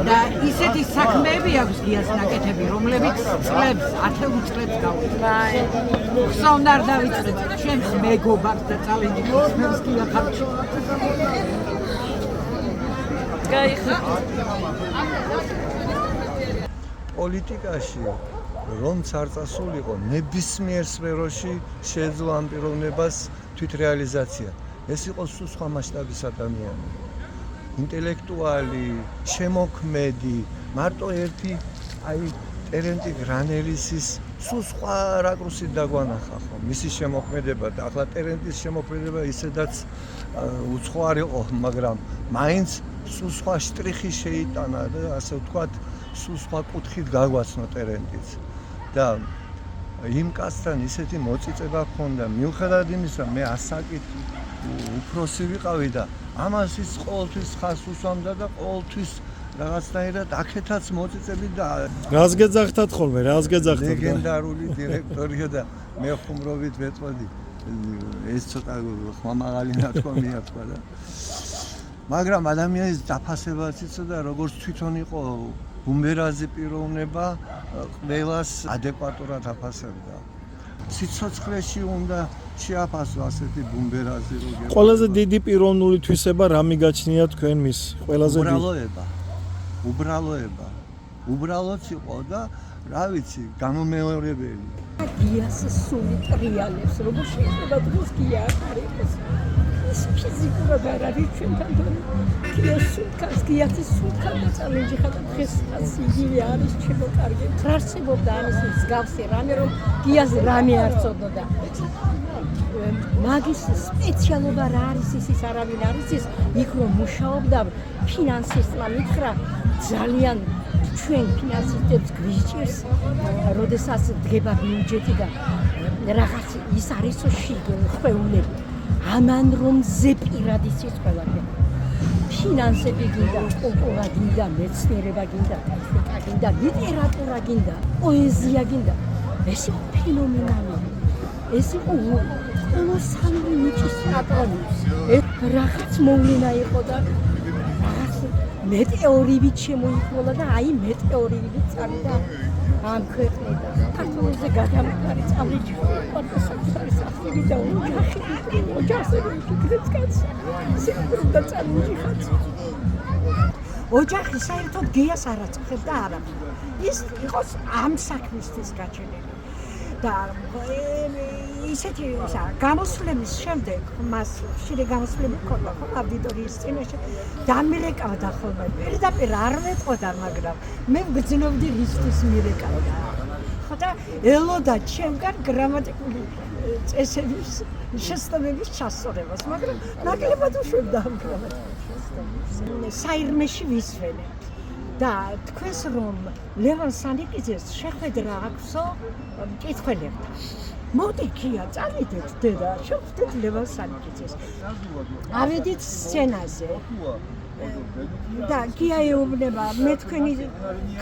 და ისეთი საქმეები აქვს გიას ნაკეთები, რომლებიც წლებს, ათეულ წლებს გაუწია. ხსოვნა არ დავიწყეთ, ჩემს მეგობარს და წალენჯიხის მერს გიახარჯია. პოლიტიკაში რომც არ წასულიყო, ნებისმიერ სფეროში შეეძლო ამ პიროვნებას თვითრეალიზაცია. ეს იყო სულ სხვა მასშტაბის ადამიანი. ინტელექტუალი, შემოქმედი, მარტო ერთი ტერენტი გრანელისის სულ სხვა რაკურსით დაგვანახა ხო მისი შემოქმედება და ახლა ტერენტის შემოქმედება ისედაც უცხო არ იყო, მაგრამ მაინც სულ სხვა შტრიხი შეიტანა და ასე ვთქვათ სულ სხვა კუთხით გაგვაცნო ტერენტიც და იმ კაცთან ისეთი მოწიწება ჰქონდა მიუხედავად იმისა მე ასაკით უფროსი ვიყავი და ამას ის ყოველთვის ხას უსვამდა და ყოველთვის რაღაცნაირად აქეთაც მოწიწები და რას გეძახთათ ხოლმე რას გეძახთათ ლეგენდარული დირექტორია და მე ხუმრობით ვეწოდი ეს ცოტა ხმამაღალი ნათქვამია თქვა და მაგრამ ადამიანის დაფასებაც იცოდა როგორც თვითონ იყო ბუმერაზი პიროვნება ყველას ადეკვატურად აფასებდა. სიცოცხლეში უნდა შეაფასო ასეთი ბუმერაზი როგორ. ყველაზე დიდი პიროვნული თვისება რა მიგაჩნია თქვენ მის? ყველაზე უბრალოება. უბრალოდ იყო და რა ვიცი, გამომეორებელი. გიას სული ტრიალებს, როგორ შეიძლება დღეს გია არ იყოს. ის ფიზიკურად არ არის ჩვენთან და გიას სულთან და წალენჯიხა და დღეს იგივე არის ჩემო კარგი. არსებობდა ამის მსგავსი რამე, რომ გიას რამე არ წოდოდა. მაგის სპეციალობა რა არის ის არავინ არის ის იქ რომ მუშაობდა ფინანსისტმა მითხრა ძალიან ჩვენ ფინანსისტებს გვიჭირს როდესაც დგება ბიუჯეტი და რაღაც ის არის ხვეულები ამან რომ ზეპირად იცის ყველაფერი ფინანსები გინდა კულტურა გინდა მეცნიერება გინდა ტექნიკა გინდა ლიტერატურა გინდა პოეზია გინდა ეს იყო ფენომენალური ეს იყო კოლოსალური ნიჭის პატრონი რაღაც მოვლენა იყო და რაღაც მეტეორივით შემოიფოლა და აი მეტეორივით წავიდა ამ ქვეყნიდან საქართველოზე გადამყარი წავლიჩი ყველა საკუთარი სახელი და ოჯახზე ვიფიქრებს კაცს სიბრუნდა წავლიჩი ოჯახი საერთოდ გიას არ აწუხებდა არაფერი ის იყოს ამ საქმისთვის გაჩენილი და ისეთი გამოსვლების შემდეგ მას ხშირი გამოსვლები ჰქონდა ხო ავდიტორიის წინაშე დამირეკავდა ხოლმე პირდაპირ არ მეტყოდა მაგრამ მე ვგრძნობდი რისთვის მირეკავდა ხო და ელოდა ჩემგან გრამატიკული წესების შესწავლების ჩასწორებას მაგრამ ნაკლებად უშვებდა ამ გრამატიკულ შესწავლებას საირმეში ვისვენე და თქვენს რომ ლევან სანიკიძეს შეხვედრა აქვსო მკითხველებთან მოდი გია წავიდეთ დედა შევხვდეთ ლევან სანიკიძეს ავედით სცენაზე და გია ეუბნება მე თქვენი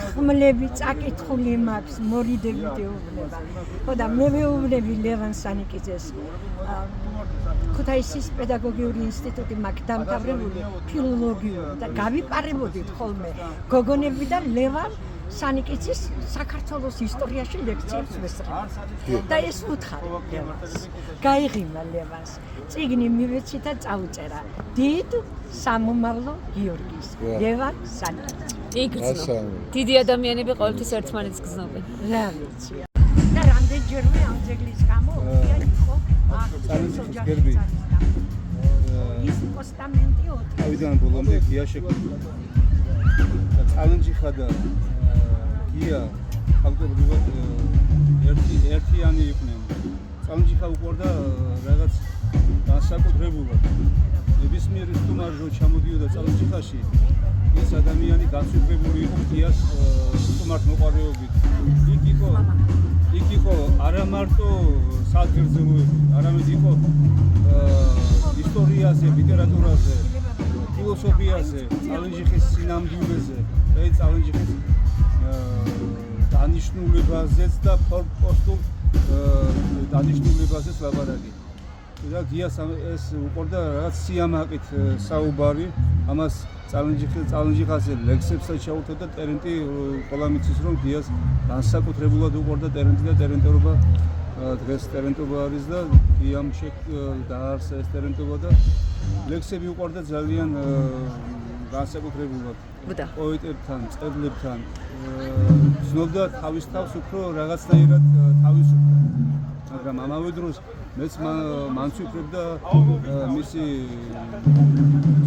ხმლები წაკითხული მაქვს მორიდებით ეუბნება ხო და მე ვეუბნები ლევან სანიკიძეს ქუთაისის პედაგოგიური ინსტიტუტი მაქვს დამთავრებული ფილოლოგიური და გავიპარებოდით ხოლმე გოგონები და ლევან სანიკიძის საქართველოს ისტორიაში ლექციებს ვესწრებდით და ეს უთხარი ლევანს გაიღიმა ლევანს წიგნი მივეცი და წაუწერა დიდ სამომავლო გიორგის ლევან სანიკიძე იგრძნო დიდი ადამიანები ყოველთვის ერთმანეთს გრძნობენ რა ვიცი და რამდენჯერმე ამ ძეგლის გამო გია იყო გერბი ის პოსტამენტი ოთხი ავიდან ბოლომდე გია შეგვიძლია წალენჯიხა და გია ფაქტობრივად ერთიანი იყვნენ. წალენჯიხა უყვარდა რაღაც განსაკუთრებულად. ნებისმიერი სტუმარი ჩამოდიოდა წალენჯიხაში, ეს ადამიანი განსაკუთრებული იყო გიას სტუმართმოყვარეობით. იქ იყო არა მარტო საგრძელოები, არამედ იყო ისტორიაზე, ლიტერატურაზე, ფილოსოფიაზე, წალენჯიხის სინამდვილეზე, წალენჯიხის დანიშნულებაზეც და პოსტურ დანიშნულებაზეც ლაპარაკი. და გიას ეს უყურდა რაღაც სიამაყით საუბარი, ამას წალენჯიხაზე ლექსებსაც ჩაუთა და ტერენტი ყველა მიცის რომ გიას განსაკუთრებულად უყურდა ტერენტი და ტერენტობა დღეს ტერენტობა არის და გიამ დაარსა ეს ტერენტობა და ლექსები უყურდა ძალიან განსაკუთრებულად პოეტებთან, მწერლებთან ცნობდა თავის თავს უფრო რაღაცნაირად თავისუფლად, მაგრამ ამავე დროს მეც მანც ვიფრებდა მისი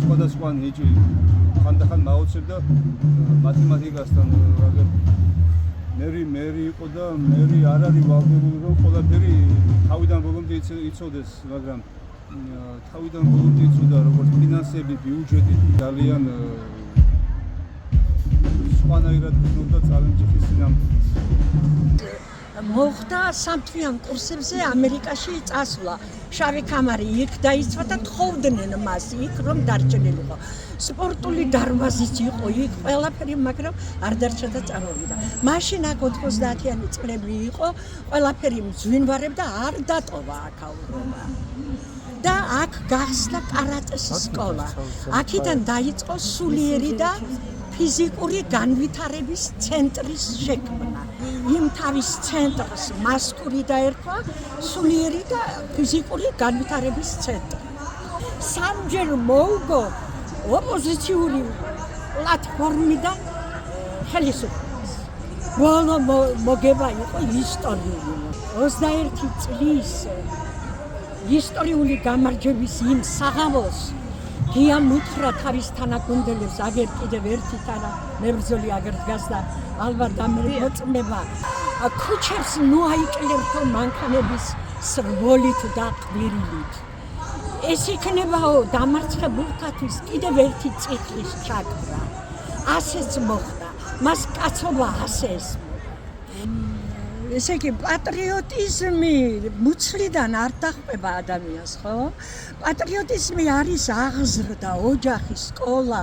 სხვადასხვა ნიჭი ხანდახან მაოცებდა მათემატიკასთან, მაგრამ მერი იყო და მერი არ არის ვალდებული რომ ყველაფერი თავიდან ბოლომდე იცოდეს, მაგრამ თავიდან ბოლომდე იცოდა როგორც ფინანსები, ბიუჯეტი ძალიან სხვანაირად გრძნობდა წალენჯიხის სინამდვილეს. მოხდა სამთვიან კურსებზე ამერიკაში წასვლა. შავი კამარი იქ დაიცვა და თხოვდნენ მას იქ რომ დარჩენილიყო. სპორტული დარბაზიც იყო იქ ყველაფერი, მაგრამ არ დარჩა და წამოვიდა. მაშინ აქ 90-იანი წლები იყო, ყველაფერი მძვინვარებდა, არ დატოვა აქაურობა. და აქ გახსნა კარატეს სკოლა. აქედან დაიწყო სულიერი და ფიზიკური განვითარების ცენტრის შექმნა. იმ თავის ცენტრს მასკური დაერქვა სულიერი და ფიზიკური განვითარების ცენტრი. სამჯერ მოუგო ოპოზიციური პლატფორმიდან ხელისუფლებას. ბოლო მოგება იყო ისტორიული. 21 წლის ისტორიული გამარჯვების იმ საღამოს გიამ უთხრა თავის თანაგუნდელებს, აგერ კიდევ ერთი თანა მებრძოლი აგერ დგას და ალბათ დამოწმება. ქუჩებს ნუ აიკლებთო მანქანების სრბოლით და ყვირილით. ეს იქნებაო დამარცხებულთათვის კიდევ ერთი წიხლის ჩაქრა. ასეც მოხდა. მას კაცობა ასეს. ესე იგი პატრიოტიზმი მუცლიდან არ დახვება ადამიანს, ხო? პატრიოტიზმი არის აღზრდა, ოჯახი, სკოლა,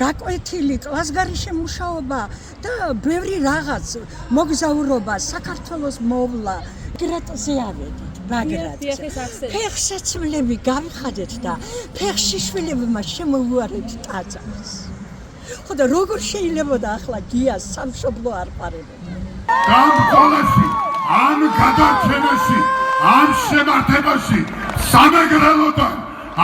გაკვეთილი კლასგარიშე მუშაობა და ბევრი რაღაც მოგზაურობა, საქართველოს მოვლა. ბაგრატზე ავედით, ბაგრატზე. ფეხსაცმლები გავიხადეთ და ფეხშიშვილებმა შემოუარეთ ტაძარს. ხო და როგორ შეიძლებოდა ახლა გიას სამშობლო არ პარებოდა? გამყოლებში, ამ გადარჩენაში, ამ შემართებაში სამეგრელოდან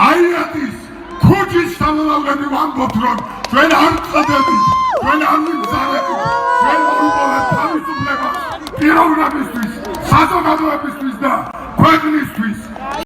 აიადის ქუჩის შთამომავლები ვამბობთ, რომ ჩვენ არ წდებით, ჩვენ არ ვიმგზავრებით, ჩვენ ვუყოლეთ თავისუფლებას პიროვნებისთვის, საზოგადოებისთვის და ქვეყნის